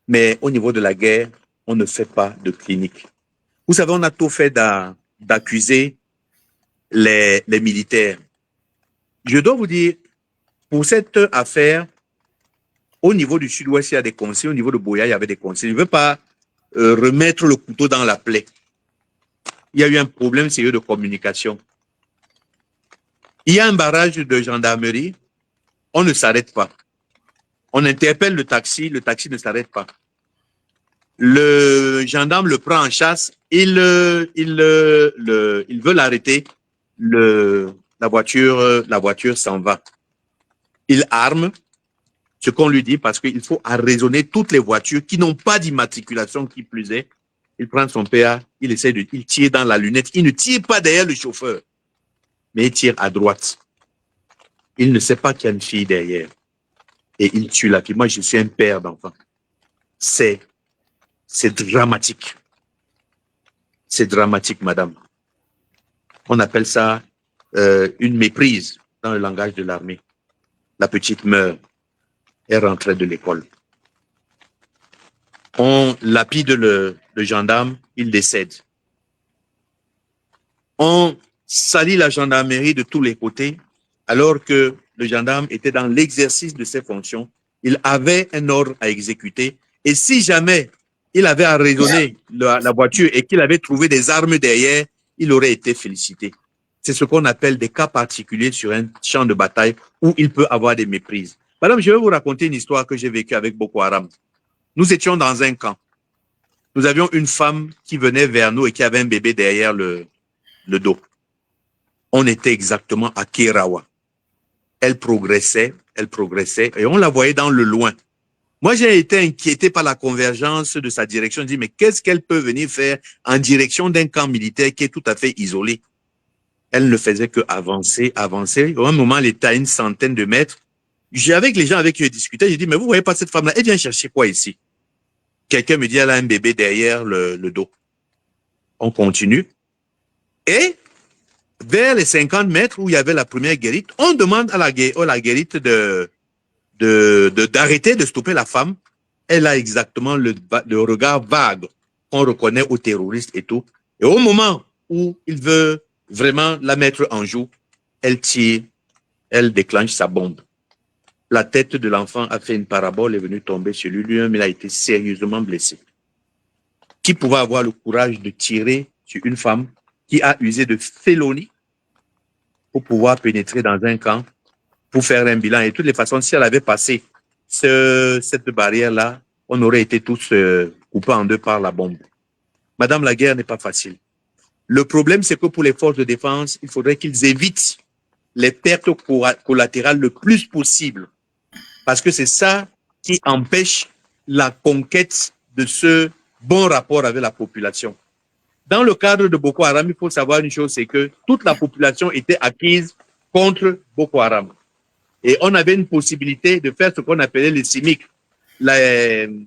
mais au niveau de la guerre, on ne fait pas de clinique. Vous savez, on a tout fait d'accuser les militaires. Je dois vous dire, pour cette affaire, au niveau du sud-ouest, il y a des conseils, au niveau de Boya, il y avait des conseils. Je ne veux pas remettre le couteau dans la plaie. Il y a eu un problème sérieux de communication. Il y a un barrage de gendarmerie, on ne s'arrête pas. On interpelle le taxi ne s'arrête pas. Le gendarme le prend en chasse, il veut l'arrêter, la voiture s'en va. Il arme ce qu'on lui dit parce qu'il faut arraisonner toutes les voitures qui n'ont pas d'immatriculation qui plus est. Il prend son PA, il tire dans la lunette, il ne tire pas derrière le chauffeur, mais il tire à droite. Il ne sait pas qu'il y a une fille derrière. Et il tue la fille. Moi, je suis un père d'enfant. C'est dramatique. C'est dramatique, madame. On appelle ça une méprise dans le langage de l'armée. La petite meurt. Elle rentrait de l'école. On lapide le gendarme, il décède. On salit la gendarmerie de tous les côtés, alors que le gendarme était dans l'exercice de ses fonctions. Il avait un ordre à exécuter. Et si jamais il avait arraisonné la voiture et qu'il avait trouvé des armes derrière, il aurait été félicité. C'est ce qu'on appelle des cas particuliers sur un champ de bataille où il peut avoir des méprises. Madame, je vais vous raconter une histoire que j'ai vécue avec Boko Haram. Nous étions dans un camp. Nous avions une femme qui venait vers nous et qui avait un bébé derrière le dos. On était exactement à Kerawa. Elle progressait, et on la voyait dans le loin. Moi, j'ai été inquiété par la convergence de sa direction. Je dis, mais qu'est-ce qu'elle peut venir faire en direction d'un camp militaire qui est tout à fait isolé? Elle ne faisait que avancer. À un moment, elle était à une centaine de mètres. Avec les gens avec qui je discutais, j'ai dit, mais vous voyez pas cette femme-là, elle vient chercher quoi ici? Quelqu'un me dit, elle a un bébé derrière le dos. On continue. Et vers les 50 mètres où il y avait la première guérite, on demande à la guérite d'arrêter, de stopper la femme. Elle a exactement le regard vague qu'on reconnaît aux terroristes et tout. Et au moment où il veut vraiment la mettre en joue, elle tire, elle déclenche sa bombe. la tête de l'enfant a fait une parabole, est venue tomber sur lui. Lui-même, il a été sérieusement blessé. Qui pouvait avoir le courage de tirer sur une femme qui a usé de félonie pour pouvoir pénétrer dans un camp, pour faire un bilan? Et de toutes les façons, si elle avait passé cette barrière-là, on aurait été tous coupés en deux par la bombe. Madame, la guerre n'est pas facile. Le problème, c'est que pour les forces de défense, il faudrait qu'ils évitent les pertes collatérales le plus possible. Parce que c'est ça qui empêche la conquête de ce bon rapport avec la population. Dans le cadre de Boko Haram, il faut savoir une chose, c'est que toute la population était acquise contre Boko Haram. Et on avait une possibilité de faire ce qu'on appelait les CIMIC, les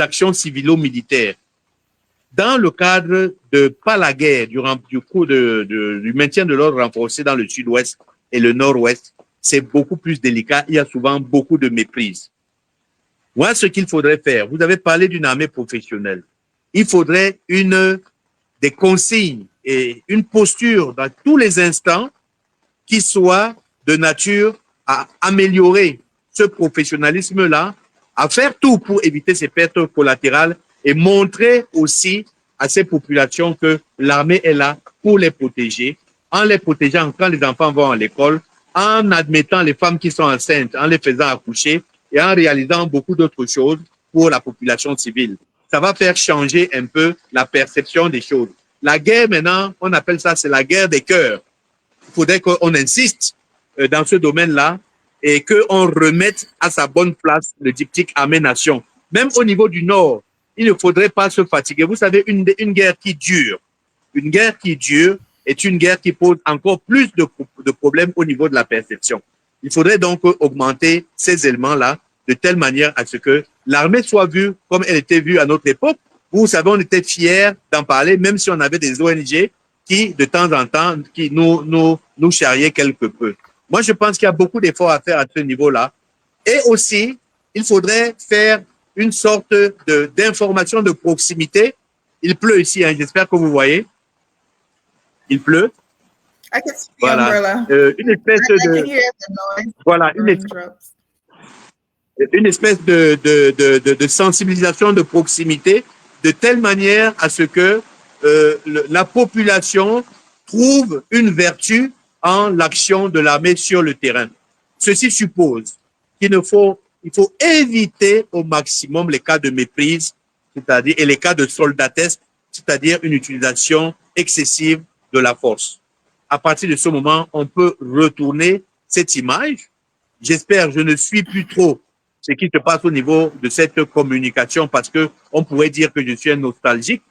actions civilo-militaires. Dans le cadre de pas la guerre, du maintien de l'ordre renforcé dans le sud-ouest et le nord-ouest, c'est beaucoup plus délicat. Il y a souvent beaucoup de méprise. Voilà ce qu'il faudrait faire. Vous avez parlé d'une armée professionnelle. Il faudrait des consignes et une posture dans tous les instants qui soit de nature à améliorer ce professionnalisme-là, à faire tout pour éviter ces pertes collatérales et montrer aussi à ces populations que l'armée est là pour les protéger, en les protégeant quand les enfants vont à l'école, en admettant les femmes qui sont enceintes, en les faisant accoucher et en réalisant beaucoup d'autres choses pour la population civile. Ça va faire changer un peu la perception des choses. La guerre, maintenant, on appelle ça, c'est la guerre des cœurs. Il faudrait qu'on insiste dans ce domaine-là et qu'on remette à sa bonne place le diptyque armée-nation. Même au niveau du Nord, il ne faudrait pas se fatiguer. Vous savez, une guerre qui dure est une guerre qui pose encore plus de problèmes au niveau de la perception. Il faudrait donc augmenter ces éléments-là de telle manière à ce que l'armée soit vue comme elle était vue à notre époque. Vous savez, on était fiers d'en parler, même si on avait des ONG qui, de temps en temps, qui nous charriaient quelque peu. Moi, je pense qu'il y a beaucoup d'efforts à faire à ce niveau-là. Et aussi, il faudrait faire une sorte d'information de proximité. Il pleut ici, hein, j'espère que vous voyez. Il pleut. Voilà. Une espèce une espèce de sensibilisation de proximité, de telle manière à ce que la population trouve une vertu en l'action de l'armée sur le terrain. Ceci suppose il faut éviter au maximum les cas de méprise, c'est-à-dire et les cas de soldatesque, c'est-à-dire une utilisation excessive de la force. À partir de ce moment, on peut retourner cette image. J'espère, je ne suis plus trop ce qui se passe au niveau de cette communication parce que on pourrait dire que je suis un nostalgique.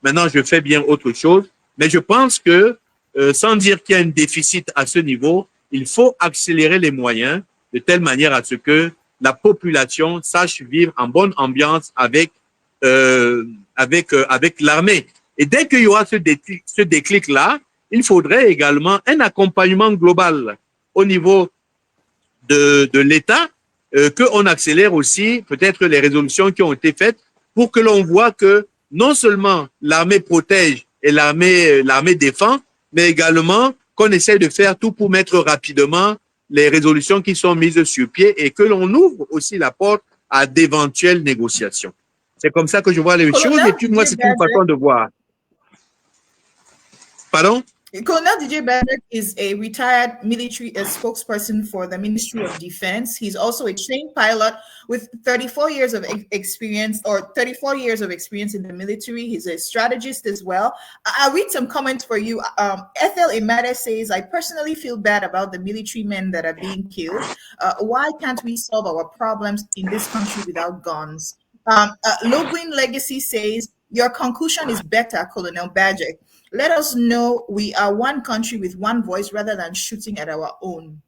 Maintenant, je fais bien autre chose. Mais je pense que, sans dire qu'il y a un déficit à ce niveau, il faut accélérer les moyens de telle manière à ce que la population sache vivre en bonne ambiance avec l'armée. Et dès qu'il y aura ce déclic-là, il faudrait également un accompagnement global au niveau de l'État, qu'on accélère aussi peut-être les résolutions qui ont été faites pour que l'on voit que non seulement l'armée protège et l'armée défend, mais également qu'on essaie de faire tout pour mettre rapidement les résolutions qui sont mises sur pied et que l'on ouvre aussi la porte à d'éventuelles négociations. C'est comme ça que je vois les choses et puis moi, c'est une façon de voir. Pardon? Colonel Didier Badgek is a retired military spokesperson for the Ministry of Defense. He's also a trained pilot with 34 years of experience in the military. He's a strategist as well. I'll read some comments for you. Ethel Imade says, I personally feel bad about the military men that are being killed. Why can't we solve our problems in this country without guns? Logwin Legacy says, your conclusion is better, Colonel Badgek. Let us know we are one country with one voice rather than shooting at our own.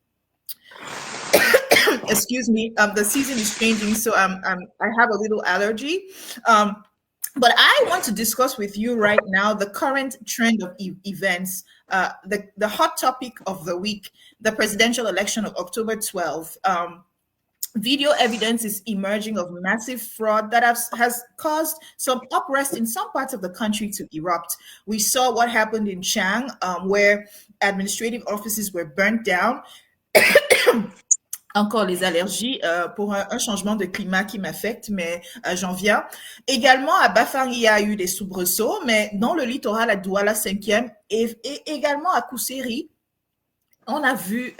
Excuse me. The season is changing, so I have a little allergy. But I want to discuss with you right now the current trend of events, the hot topic of the week, the presidential election of October 12th. Video evidence is emerging of massive fraud that has caused some unrest in some parts of the country to erupt. We saw what happened in Chang, where administrative offices were burnt down. encore les allergies pour un changement de climat qui m'affecte, mais j'en viens. Également, à Bafang, il y a eu des soubresauts, mais dans le littoral à Douala 5e et également à Kousseri, on a vu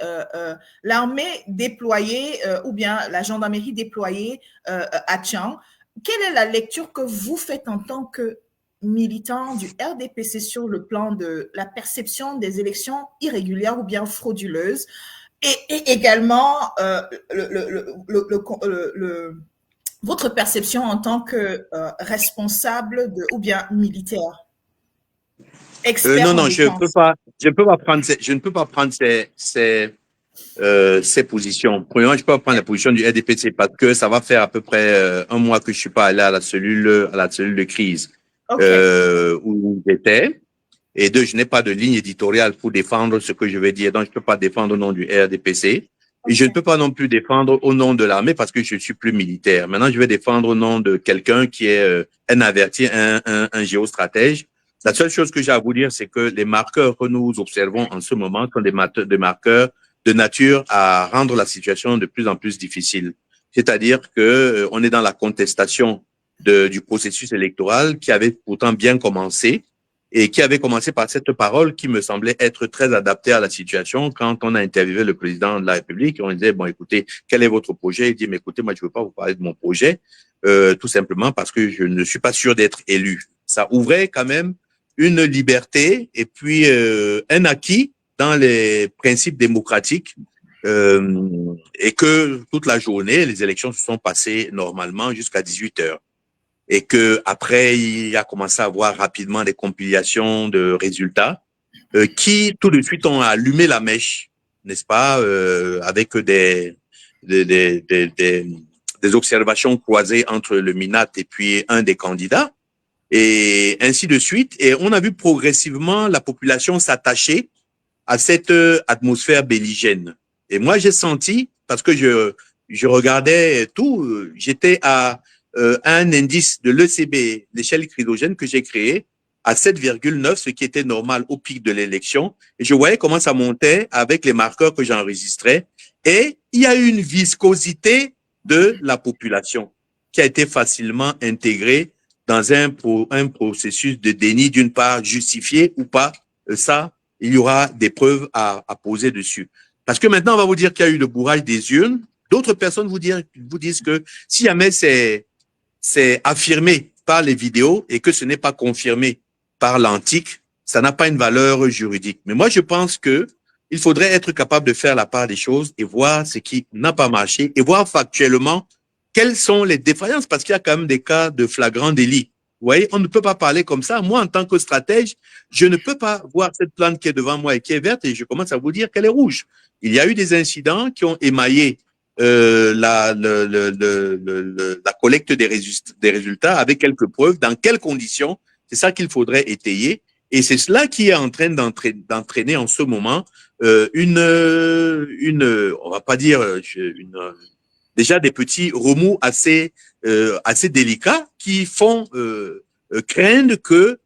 l'armée déployée ou bien la gendarmerie déployée à Tchang. Quelle est la lecture que vous faites en tant que militant du RDPC sur le plan de la perception des élections irrégulières ou bien frauduleuses et également votre perception en tant que responsable ou bien militaire, expert Non, en non, défense? je ne peux pas prendre ces positions. Premièrement, je peux pas prendre la position du RDPC parce que ça va faire à peu près un mois que je suis pas allé à la cellule de crise OK. où j'étais. Et deux, je n'ai pas de ligne éditoriale pour défendre ce que je vais dire. Donc, je ne peux pas défendre au nom du RDPC. Et je ne OK. peux pas non plus défendre au nom de l'armée parce que je suis plus militaire. Maintenant, je vais défendre au nom de quelqu'un qui est un averti, un géostratège. La seule chose que j'ai à vous dire, c'est que les marqueurs que nous observons en ce moment sont des marqueurs de nature à rendre la situation de plus en plus difficile. C'est-à-dire que on est dans la contestation du processus électoral qui avait pourtant bien commencé et qui avait commencé par cette parole qui me semblait être très adaptée à la situation. Quand on a interviewé le président de la République, on disait, bon, écoutez, quel est votre projet? Il dit, mais écoutez, moi, je ne veux pas vous parler de mon projet, tout simplement parce que je ne suis pas sûr d'être élu. Ça ouvrait quand même une liberté et puis un acquis dans les principes démocratiques et que toute la journée, les élections se sont passées normalement jusqu'à 18 heures et que après il a commencé à avoir rapidement des compilations de résultats qui tout de suite ont allumé la mèche, n'est-ce pas, avec des, des, des, des, des observations croisées entre le MINAT et puis un des candidats, et ainsi de suite. Et on a vu progressivement la population s'attacher à cette atmosphère belligène. Et moi, j'ai senti, parce que je regardais tout, j'étais à un indice de l'ECB, l'échelle chrysogène que j'ai créée, à 7,9, ce qui était normal au pic de l'élection. Et je voyais comment ça montait avec les marqueurs que j'enregistrais. Et il y a eu une viscosité de la population qui a été facilement intégrée dans un processus de déni, d'une part justifié ou pas. Ça, il y aura des preuves à poser dessus. Parce que maintenant, on va vous dire qu'il y a eu le bourrage des urnes. D'autres personnes vous disent que si jamais c'est affirmé par les vidéos et que ce n'est pas confirmé par l'antique, ça n'a pas une valeur juridique. Mais moi, je pense que il faudrait être capable de faire la part des choses et voir ce qui n'a pas marché et voir factuellement quelles sont les défaillances, parce qu'il y a quand même des cas de flagrant délit. Vous voyez, on ne peut pas parler comme ça. Moi, en tant que stratège, je ne peux pas voir cette plante qui est devant moi et qui est verte et je commence à vous dire qu'elle est rouge. Il y a eu des incidents qui ont émaillé la collecte des résultats avec quelques preuves, dans quelles conditions, c'est ça qu'il faudrait étayer. Et c'est cela qui est en train d'entraîner en ce moment on va pas dire déjà des petits remous assez délicats qui font craindre que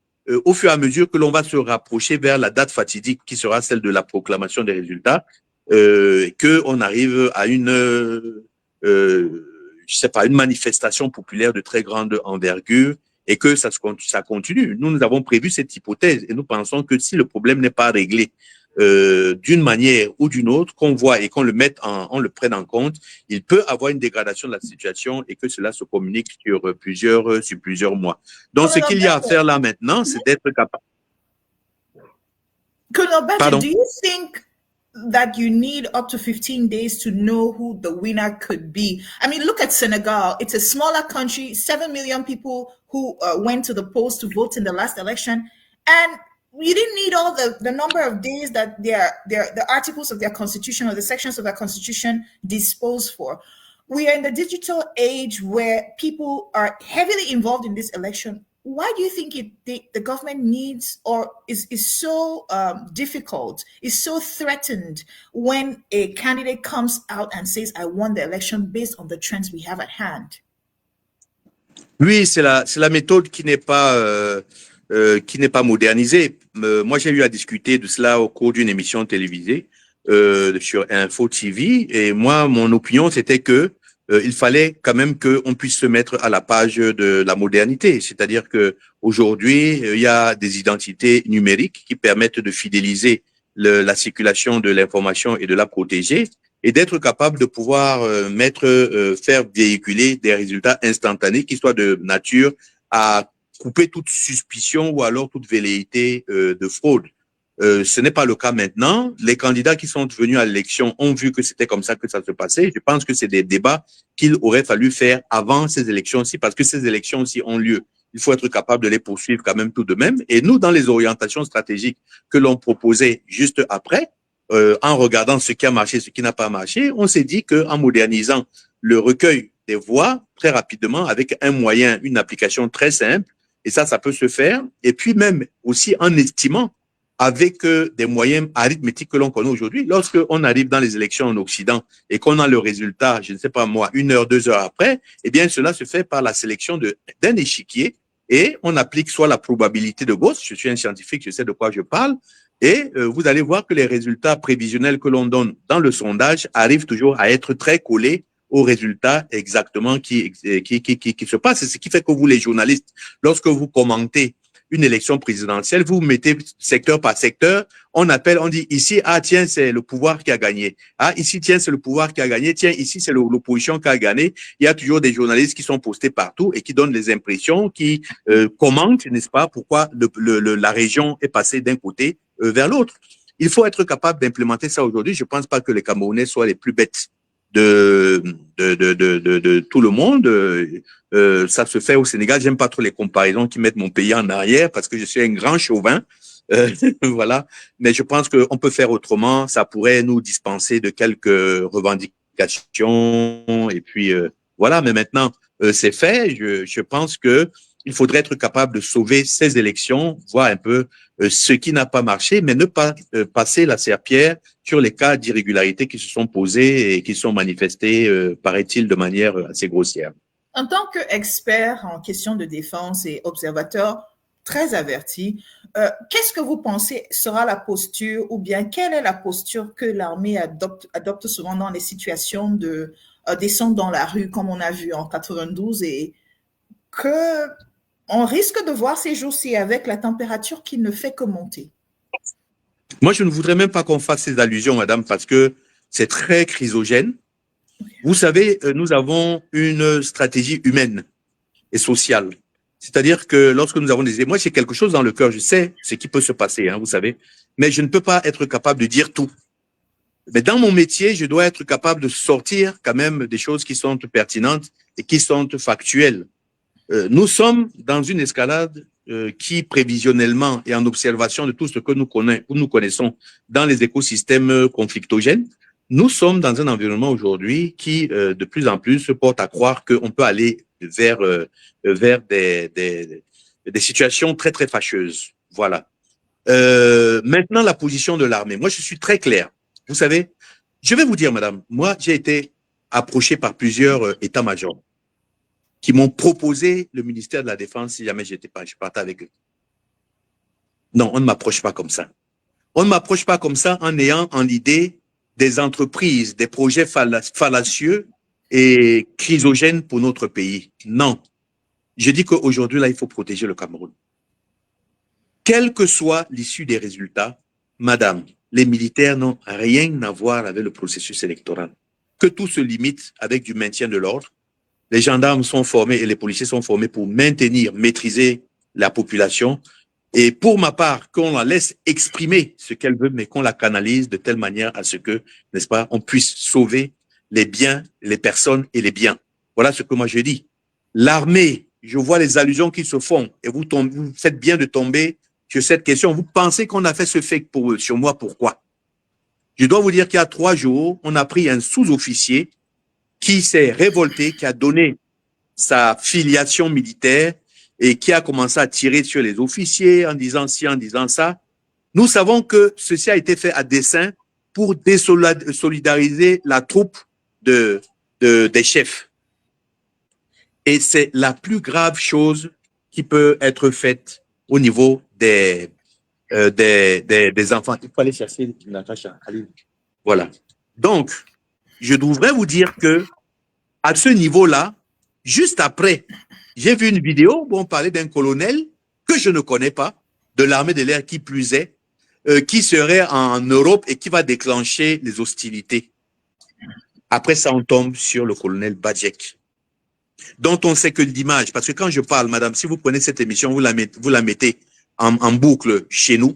au fur et à mesure que l'on va se rapprocher vers la date fatidique qui sera celle de la proclamation des résultats, qu'on arrive à je sais pas, une manifestation populaire de très grande envergure et que ça continue. Nous avons prévu cette hypothèse et nous pensons que si le problème n'est pas réglé d'une manière ou d'une autre, qu'on voit et qu'on le prenne en compte, il peut avoir une dégradation de la situation et que cela se communique sur plusieurs mois. Donc, ce Colonel qu'il y a à Badger, faire là maintenant, c'est d'être capable. Colonel Badger, Pardon? do you think that you need up to 15 days to know who the winner could be? I mean, look at Senegal. It's a smaller country, 7 million people who went to the polls to vote in the last election. And you didn't need all the number of days that the articles of their constitution or the sections of their constitution dispose for. We are in the digital age where people are heavily involved in this election. Why do you think the government needs or is so difficult, is so threatened when a candidate comes out and says, I won the election based on the trends we have at hand? Oui, c'est la méthode qui n'est pas modernisée. Moi, j'ai eu à discuter de cela au cours d'une émission télévisée sur Info TV. Et moi, mon opinion, c'était que il fallait quand même qu'on puisse se mettre à la page de la modernité. C'est-à-dire que aujourd'hui, il y a des identités numériques qui permettent de fidéliser la circulation de l'information et de la protéger, et d'être capable de pouvoir faire véhiculer des résultats instantanés qui soient de nature à couper toute suspicion ou alors toute velléité de fraude. Ce n'est pas le cas maintenant. Les candidats qui sont venus à l'élection ont vu que c'était comme ça que ça se passait. Je pense que c'est des débats qu'il aurait fallu faire avant ces élections-ci, parce que ces élections-ci ont lieu. Il faut être capable de les poursuivre quand même tout de même. Et nous, dans les orientations stratégiques que l'on proposait juste après, en regardant ce qui a marché, ce qui n'a pas marché, on s'est dit qu'en modernisant le recueil des voix très rapidement avec un moyen, une application très simple, et ça peut se faire, et puis même aussi en estimant avec des moyens arithmétiques que l'on connaît aujourd'hui. Lorsqu'on arrive dans les élections en Occident et qu'on a le résultat, je ne sais pas moi, 1 heure, 2 heures après, eh bien, cela se fait par la sélection d'un échiquier et on applique soit la probabilité de Gauss, je suis un scientifique, je sais de quoi je parle, et vous allez voir que les résultats prévisionnels que l'on donne dans le sondage arrivent toujours à être très collés aux résultats exactement qui se passent. C'est ce qui fait que vous, les journalistes, lorsque vous commentez une élection présidentielle, vous mettez secteur par secteur, on appelle, on dit ici, ah tiens, c'est le pouvoir qui a gagné. Ah, ici, tiens, c'est le pouvoir qui a gagné. Tiens, ici, c'est l'opposition qui a gagné. Il y a toujours des journalistes qui sont postés partout et qui donnent les impressions, qui commentent, n'est-ce pas, pourquoi la région est passée d'un côté vers l'autre. Il faut être capable d'implémenter ça aujourd'hui. Je ne pense pas que les Camerounais soient les plus bêtes de tout le monde. Ça se fait au Sénégal. J'aime pas trop les comparaisons qui mettent mon pays en arrière parce que je suis un grand chauvin. Voilà. Mais je pense qu'on peut faire autrement. Ça pourrait nous dispenser de quelques revendications. Et puis, voilà. Mais maintenant, c'est fait. Je pense que il faudrait être capable de sauver ces élections, voir un peu ce qui n'a pas marché, mais ne pas passer la serpillière sur les cas d'irrégularité qui se sont posés et qui sont manifestés, paraît-il, de manière assez grossière. En tant qu'expert en question de défense et observateur très averti, qu'est-ce que vous pensez sera la posture, ou bien quelle est la posture que l'armée adopte souvent dans les situations de descente dans la rue, comme on a vu en 92, et que on risque de voir ces jours-ci avec la température qui ne fait que monter? Moi, je ne voudrais même pas qu'on fasse ces allusions, madame, parce que c'est très chrysogène. Vous savez, nous avons une stratégie humaine et sociale. C'est-à-dire que lorsque nous avons des émotions, moi, j'ai quelque chose dans le cœur, je sais ce qui peut se passer, hein, vous savez, mais je ne peux pas être capable de dire tout. Mais dans mon métier, je dois être capable de sortir quand même des choses qui sont pertinentes et qui sont factuelles. Nous sommes dans une escalade qui, prévisionnellement et en observation de tout ce que nous connaissons dans les écosystèmes conflictogènes, nous sommes dans un environnement aujourd'hui qui, de plus en plus, se porte à croire qu'on peut aller vers des situations très, très fâcheuses. Voilà. Maintenant, la position de l'armée. Moi, je suis très clair. Vous savez, je vais vous dire, madame, moi, j'ai été approché par plusieurs états-majors qui m'ont proposé le ministère de la Défense si jamais je partais avec eux. Non, on ne m'approche pas comme ça. On ne m'approche pas comme ça en ayant en idée des entreprises, des projets fallacieux et chrysogènes pour notre pays. Non. Je dis qu'aujourd'hui, là, il faut protéger le Cameroun. Quelle que soit l'issue des résultats, madame, les militaires n'ont rien à voir avec le processus électoral. Que tout se limite avec du maintien de l'ordre. Les gendarmes sont formés et les policiers sont formés pour maintenir, maîtriser la population. Et pour ma part, qu'on la laisse exprimer ce qu'elle veut, mais qu'on la canalise de telle manière à ce que, n'est-ce pas, on puisse sauver les biens, les personnes et les biens. Voilà ce que moi je dis. L'armée, je vois les allusions qui se font et vous faites bien de tomber sur cette question. Vous pensez qu'on a fait ce fake sur moi, pourquoi? Je dois vous dire qu'il y a 3 jours, on a pris un sous-officier qui s'est révolté, qui a donné sa filiation militaire et qui a commencé à tirer sur les officiers en disant ci, en disant ça. Nous savons que ceci a été fait à dessein pour désolidariser la troupe des chefs. Et c'est la plus grave chose qui peut être faite au niveau des enfants. Il faut aller chercher Natacha. Allez. Voilà. Donc, je devrais vous dire que à ce niveau-là, juste après, j'ai vu une vidéo où on parlait d'un colonel que je ne connais pas, de l'armée de l'air qui plus est, qui serait en Europe et qui va déclencher les hostilités. Après ça, on tombe sur le colonel Badjek, dont on sait que l'image, parce que quand je parle, madame, si vous prenez cette émission, vous la mettez en boucle chez nous,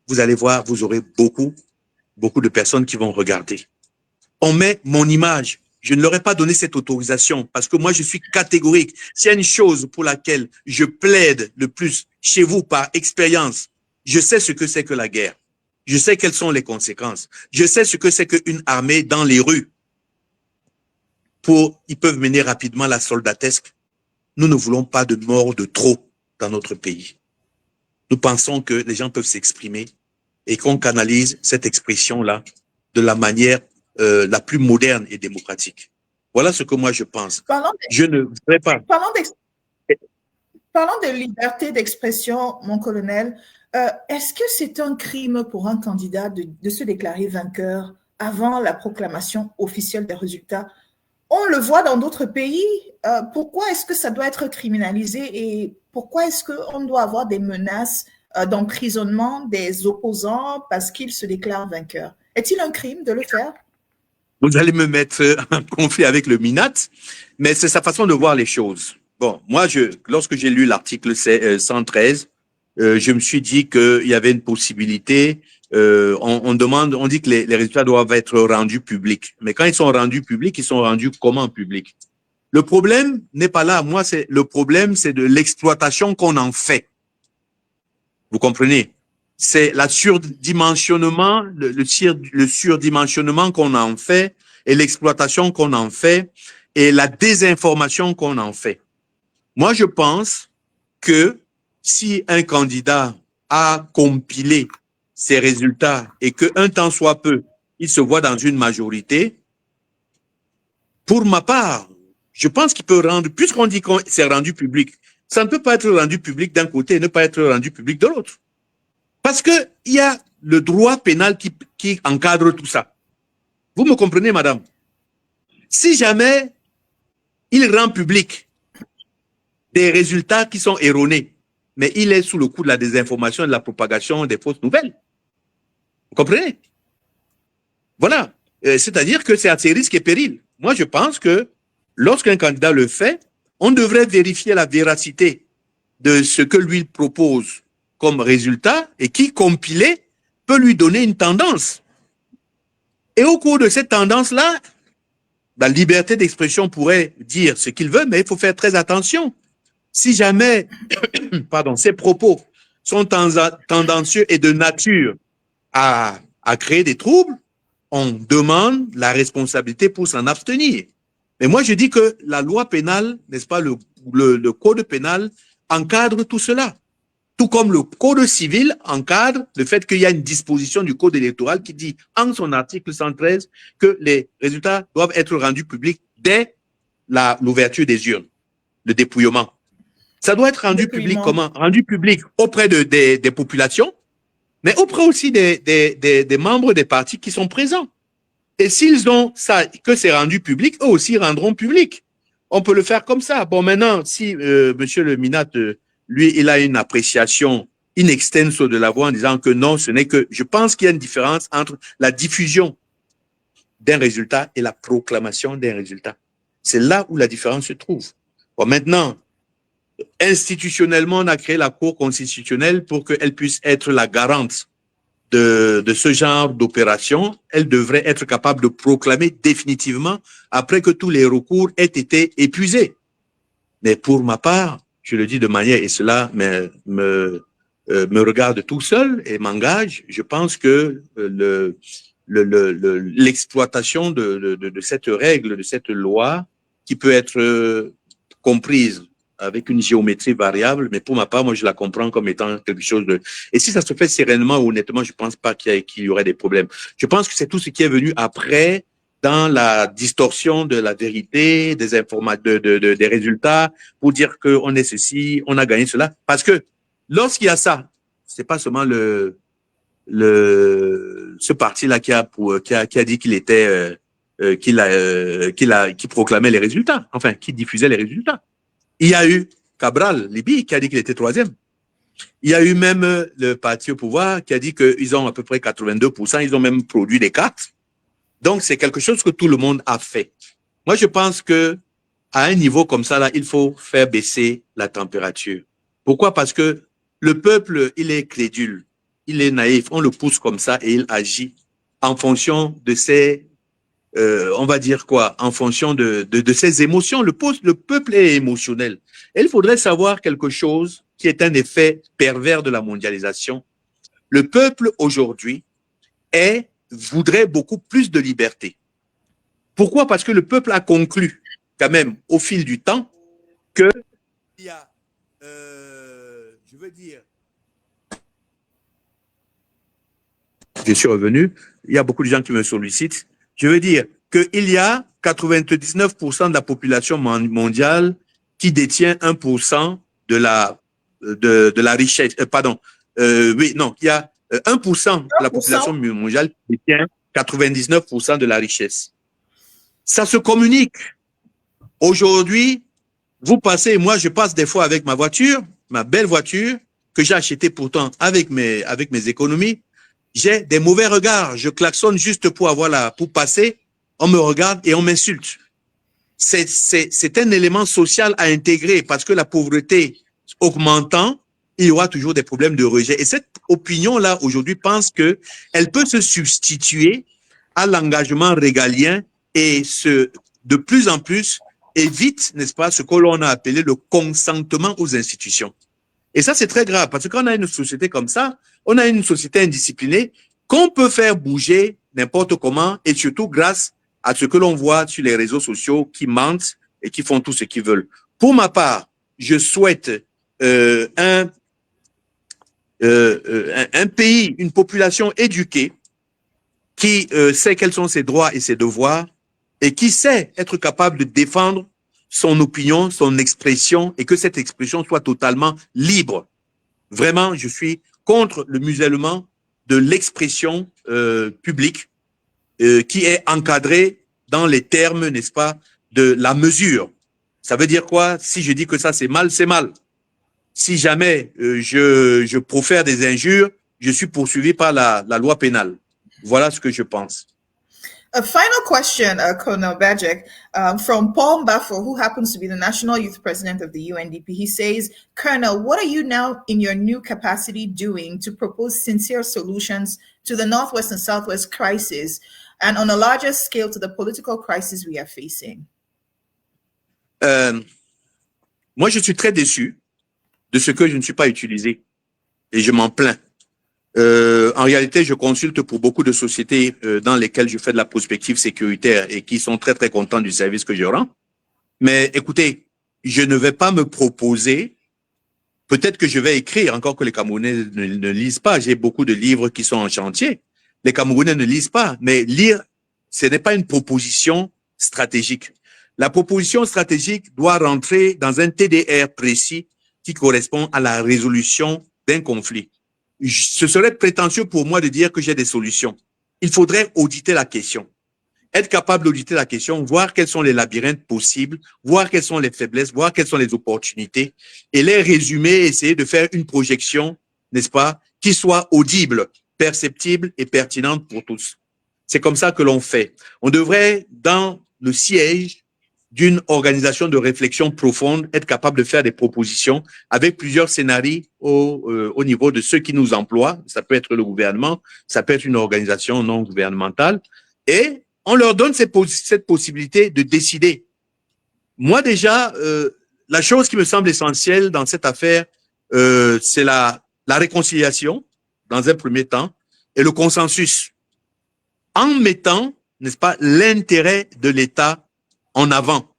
vous allez voir, vous aurez beaucoup de personnes qui vont regarder. On met mon image. Je ne leur ai pas donné cette autorisation parce que moi, je suis catégorique. S'il y a une chose pour laquelle je plaide le plus chez vous par expérience, je sais ce que c'est que la guerre. Je sais quelles sont les conséquences. Je sais ce que c'est qu'une armée dans les rues. Ils peuvent mener rapidement la soldatesque. Nous ne voulons pas de morts de trop dans notre pays. Nous pensons que les gens peuvent s'exprimer et qu'on canalise cette expression-là de la manière la plus moderne et démocratique. Voilà ce que moi je pense. Je ne voudrais pas. Parlons de liberté d'expression, mon colonel. Est-ce que c'est un crime pour un candidat de se déclarer vainqueur avant la proclamation officielle des résultats? On le voit dans d'autres pays. Pourquoi est-ce que ça doit être criminalisé et pourquoi est-ce qu'on doit avoir des menaces d'emprisonnement des opposants parce qu'ils se déclarent vainqueurs? Est-il un crime de le faire? Vous allez me mettre en conflit avec le MINAT, mais c'est sa façon de voir les choses. Bon, moi, lorsque j'ai lu l'article 113, je me suis dit qu'il y avait une possibilité. On dit que les résultats doivent être rendus publics. Mais quand ils sont rendus publics, ils sont rendus comment publics? Le problème n'est pas là. Moi, le problème, c'est de l'exploitation qu'on en fait. Vous comprenez? C'est le surdimensionnement qu'on en fait et l'exploitation qu'on en fait et la désinformation qu'on en fait. Moi, je pense que si un candidat a compilé ses résultats et qu'un temps soit peu, il se voit dans une majorité, pour ma part, je pense qu'il peut rendre, puisqu'on dit que c'est rendu public, ça ne peut pas être rendu public d'un côté et ne pas être rendu public de l'autre. Parce qu'il y a le droit pénal qui encadre tout ça. Vous me comprenez, madame? Si jamais il rend public des résultats qui sont erronés, mais il est sous le coup de la désinformation et de la propagation des fausses nouvelles. Vous comprenez? Voilà. C'est-à-dire que c'est à ses risques et périls. Moi, je pense que lorsqu'un candidat le fait, on devrait vérifier la véracité de ce que lui propose comme résultat et qui, compilé, peut lui donner une tendance. Et au cours de cette tendance-là, la liberté d'expression pourrait dire ce qu'il veut, mais il faut faire très attention. Si jamais, ces propos sont tendancieux et de nature à créer des troubles, on demande la responsabilité pour s'en abstenir. Mais moi, je dis que la loi pénale, n'est-ce pas, le code pénal encadre tout cela. Tout comme le code civil encadre le fait qu'il y a une disposition du code électoral qui dit, en son article 113, que les résultats doivent être rendus publics dès l'ouverture des urnes, le dépouillement. Ça doit être rendu public comment? Rendu public auprès des populations, mais auprès aussi des membres des partis qui sont présents. Et s'ils ont ça, que c'est rendu public, eux aussi rendront public. On peut le faire comme ça. Bon, maintenant, si monsieur le Minat, lui, il a une appréciation in extenso de la voix en disant que non, ce n'est que... Je pense qu'il y a une différence entre la diffusion d'un résultat et la proclamation d'un résultat. C'est là où la différence se trouve. Bon, maintenant, institutionnellement, on a créé la Cour constitutionnelle pour qu'elle puisse être la garante de ce genre d'opération. Elle devrait être capable de proclamer définitivement après que tous les recours aient été épuisés. Mais pour ma part, je le dis de manière, et cela me regarde tout seul et m'engage, je pense que l'exploitation de cette règle, de cette loi, qui peut être comprise avec une géométrie variable, mais pour ma part, moi, je la comprends comme étant quelque chose de... Et si ça se fait sereinement, honnêtement, je pense pas qu'il y aurait des problèmes. Je pense que c'est tout ce qui est venu après, dans la distorsion de la vérité, des informations, des résultats, pour dire qu'on est ceci, on a gagné cela. Parce que lorsqu'il y a ça, c'est pas seulement ce parti-là qui a dit qu'il était qui proclamait les résultats, enfin qui diffusait les résultats. Il y a eu Cabral, Libye, qui a dit qu'il était troisième. Il y a eu même le parti au pouvoir qui a dit qu'ils ont à peu près 82%, ils ont même produit des cartes. Donc, c'est quelque chose que tout le monde a fait. Moi, je pense que à un niveau comme ça, là, il faut faire baisser la température. Pourquoi? Parce que le peuple, il est crédule, il est naïf, on le pousse comme ça et il agit en fonction de ses, on va dire quoi, en fonction de ses émotions. Le peuple est émotionnel. Et il faudrait savoir quelque chose qui est un effet pervers de la mondialisation. Le peuple aujourd'hui voudrait beaucoup plus de liberté. Pourquoi? Parce que le peuple a conclu, quand même, au fil du temps, que il y a, je veux dire, je suis revenu, il y a beaucoup de gens qui me sollicitent. Je veux dire qu'il y a 99% de la population mondiale qui détient 1% de la richesse. Oui, non, il y a 1% de la population mondiale qui détient 99% de la richesse. Ça se communique. Aujourd'hui, vous passez, moi je passe des fois avec ma voiture, ma belle voiture, que j'ai achetée pourtant avec mes économies. J'ai des mauvais regards. Je klaxonne juste pour pour passer. On me regarde et on m'insulte. C'est un élément social à intégrer parce que la pauvreté augmentant, il y aura toujours des problèmes de rejet. Et cette opinion-là, aujourd'hui, pense que elle peut se substituer à l'engagement régalien et de plus en plus, évite, n'est-ce pas, ce que l'on a appelé le consentement aux institutions. Et ça, c'est très grave parce qu'on a une société comme ça, on a une société indisciplinée qu'on peut faire bouger n'importe comment et surtout grâce à ce que l'on voit sur les réseaux sociaux qui mentent et qui font tout ce qu'ils veulent. Pour ma part, je souhaite un pays, une population éduquée qui sait quels sont ses droits et ses devoirs et qui sait être capable de défendre son opinion, son expression et que cette expression soit totalement libre. Vraiment, je suis contre le musellement de l'expression publique qui est encadrée dans les termes, n'est-ce pas, de la mesure. Ça veut dire quoi? Si je dis que ça c'est mal, c'est mal. Si jamais je profère des injures, je suis poursuivi par la loi pénale. Voilà ce que je pense. A final question, Colonel Bajek, from Paul Mbafo, who happens to be the National Youth President of the UNDP. He says, Colonel, what are you now in your new capacity doing to propose sincere solutions to the Northwest and Southwest crisis and on a larger scale to the political crisis we are facing? Moi, je suis très déçu de ce que je ne suis pas utilisé et je m'en plains. En réalité, je consulte pour beaucoup de sociétés dans lesquelles je fais de la prospective sécuritaire et qui sont très, très contents du service que je rends. Mais écoutez, je ne vais pas me proposer, peut-être que je vais écrire, encore que les Camerounais ne lisent pas. J'ai beaucoup de livres qui sont en chantier. Les Camerounais ne lisent pas, mais lire, ce n'est pas une proposition stratégique. La proposition stratégique doit rentrer dans un TDR précis qui correspond à la résolution d'un conflit. Ce serait prétentieux pour moi de dire que j'ai des solutions. Il faudrait auditer la question. Être capable d'auditer la question, voir quels sont les labyrinthes possibles, voir quelles sont les faiblesses, voir quelles sont les opportunités et les résumer, essayer de faire une projection, n'est-ce pas, qui soit audible, perceptible et pertinente pour tous. C'est comme ça que l'on fait. On devrait, dans le siège d'une organisation de réflexion profonde, être capable de faire des propositions avec plusieurs scénarios au niveau de ceux qui nous emploient. Ça peut être le gouvernement, ça peut être une organisation non gouvernementale. Et on leur donne cette possibilité de décider. Moi déjà, la chose qui me semble essentielle dans cette affaire, c'est la réconciliation, dans un premier temps, et le consensus. En mettant, n'est-ce pas, l'intérêt de l'État en avant.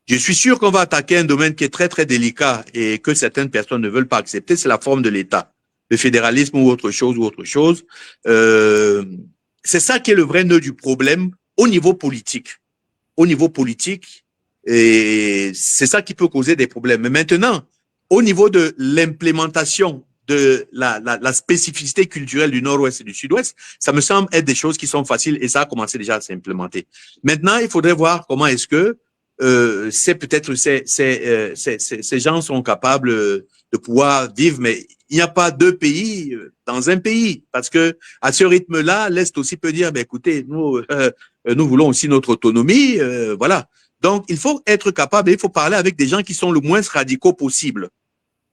Je suis sûr qu'on va attaquer un domaine qui est très, très délicat et que certaines personnes ne veulent pas accepter, c'est la forme de l'État. Le fédéralisme ou autre chose. C'est ça qui est le vrai nœud du problème au niveau politique. Au niveau politique, et c'est ça qui peut causer des problèmes. Mais maintenant, au niveau de l'implémentation de la spécificité culturelle du Nord-Ouest et du Sud-Ouest, ça me semble être des choses qui sont faciles et ça a commencé déjà à s'implémenter. Maintenant, il faudrait voir comment est-ce que ces gens sont capables de pouvoir vivre, mais il n'y a pas deux pays dans un pays, parce que à ce rythme-là, l'Est aussi peut dire, ben écoutez, nous voulons aussi notre autonomie, voilà. Donc, il faut être capable et il faut parler avec des gens qui sont le moins radicaux possible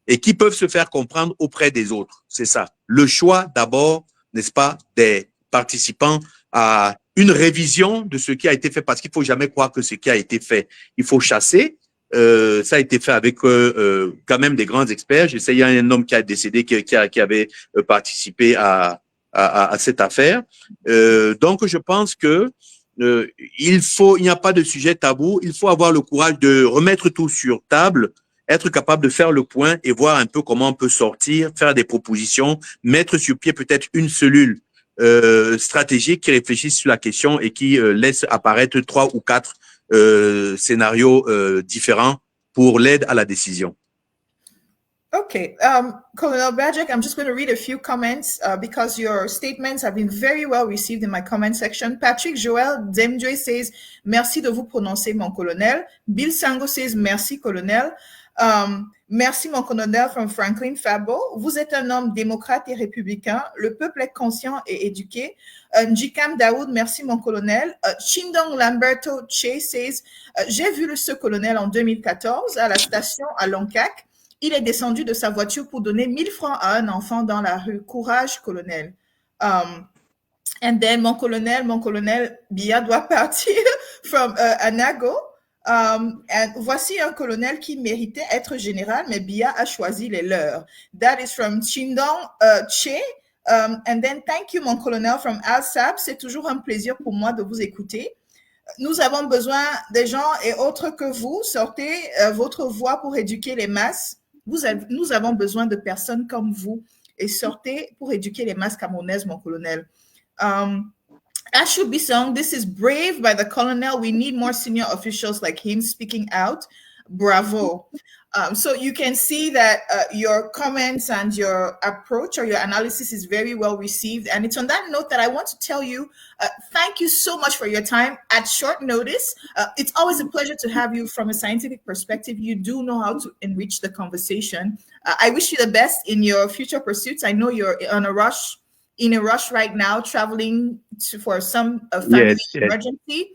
et qui peuvent se faire comprendre auprès des autres. C'est ça. Le choix d'abord, n'est-ce pas, des participants à une révision de ce qui a été fait, parce qu'il faut jamais croire que ce qui a été fait, il faut chasser. Ça a été fait avec quand même des grands experts. Je sais, il y a un homme qui a décédé qui avait participé à cette affaire. Donc, je pense que il n'y a pas de sujet tabou. Il faut avoir le courage de remettre tout sur table, être capable de faire le point et voir un peu comment on peut sortir, faire des propositions, mettre sur pied peut-être une cellule stratégique qui réfléchisse sur la question et qui laisse apparaître 3 ou 4 scénarios différents pour l'aide à la décision. Okay, Colonel Bajek, I'm just going to read a few comments because your statements have been very well received in my comment section. Patrick Joel Demjoy says, merci de vous prononcer, mon colonel. Bill Sango says, merci, colonel. Merci, mon colonel, from Franklin Fabo. Vous êtes un homme démocrate et républicain. Le peuple est conscient et éduqué. Njikam Daoud, merci, mon colonel. Chindong Lamberto Che says, j'ai vu ce colonel en 2014 à la station à Longkak. Il est descendu de sa voiture pour donner 1000 francs à un enfant dans la rue. Courage, colonel. And then, mon colonel Bia doit partir from Anago. And voici un colonel qui méritait être général, mais Bia a choisi les leurs. That is from Chindong Che. And then, thank you, mon colonel, from Al-Sab. C'est toujours un plaisir pour moi de vous écouter. Nous avons besoin des gens et autres que vous. Sortez votre voix pour éduquer les masses. Nous avons besoin de personnes comme vous et sortez pour éduquer les masses camerounaises, mon colonel. Ashu Bisong, this is brave by the colonel. We need more senior officials like him speaking out. Bravo. So you can see that your comments and your approach or your analysis is very well received. And it's on that note that I want to tell you, thank you so much for your time at short notice. It's always a pleasure to have you from a scientific perspective. You do know how to enrich the conversation. I wish you the best in your future pursuits. I know you're in a rush right now, traveling for some family emergency.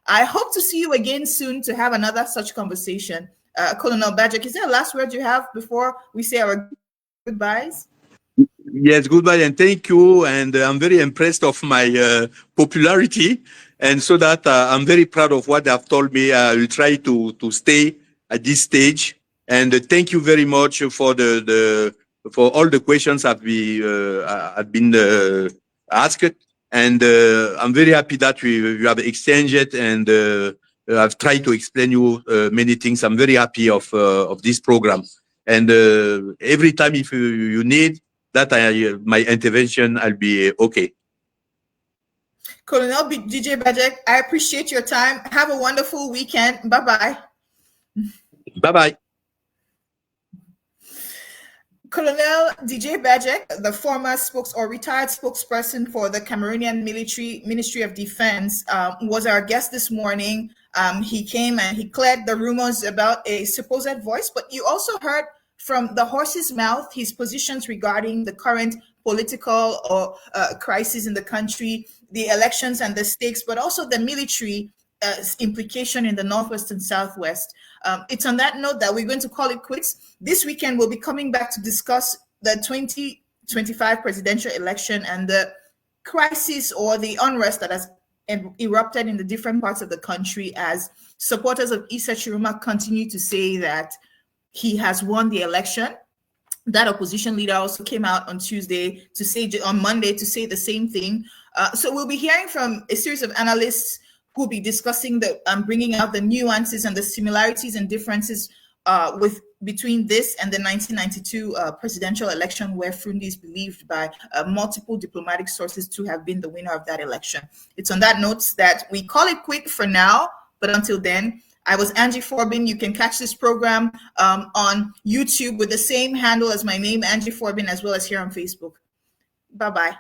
I hope to see you again soon to have another such conversation. Colonel Bajek, is there a last word you have before we say our goodbyes? Yes, goodbye and thank you. And I'm very impressed of my popularity. And so that I'm very proud of what they have told me. I will try to stay at this stage. And thank you very much for for all the questions have been asked. And I'm very happy that we have exchanged it and I've tried to explain you many things. I'm very happy of this program. And every time if you need that, my intervention, I'll be okay. Colonel DJ Bajek, I appreciate your time. Have a wonderful weekend. Bye-bye. Bye-bye. Colonel DJ Bajek, the former retired spokesperson for the Cameroonian Ministry of Defense, was our guest this morning. He came and he cleared the rumors about a supposed voice, but you also heard from the horse's mouth his positions regarding the current political or crisis in the country, the elections and the stakes, but also the military implication in the Northwest and Southwest. It's on that note that we're going to call it quits. This weekend, we'll be coming back to discuss the 2025 presidential election and the crisis or the unrest that has erupted in the different parts of the country as supporters of Issa Chiruma continue to say that he has won the election. That opposition leader also came out on Monday to say the same thing. So we'll be hearing from a series of analysts who will be discussing bringing out the nuances and the similarities and differences between this and the 1992 presidential election, where Frundi is believed by multiple diplomatic sources to have been the winner of that election. It's on that note that we call it quit for now, but until then, I was Angie Forbin. You can catch this program on YouTube with the same handle as my name, Angie Forbin, as well as here on Facebook. Bye-bye.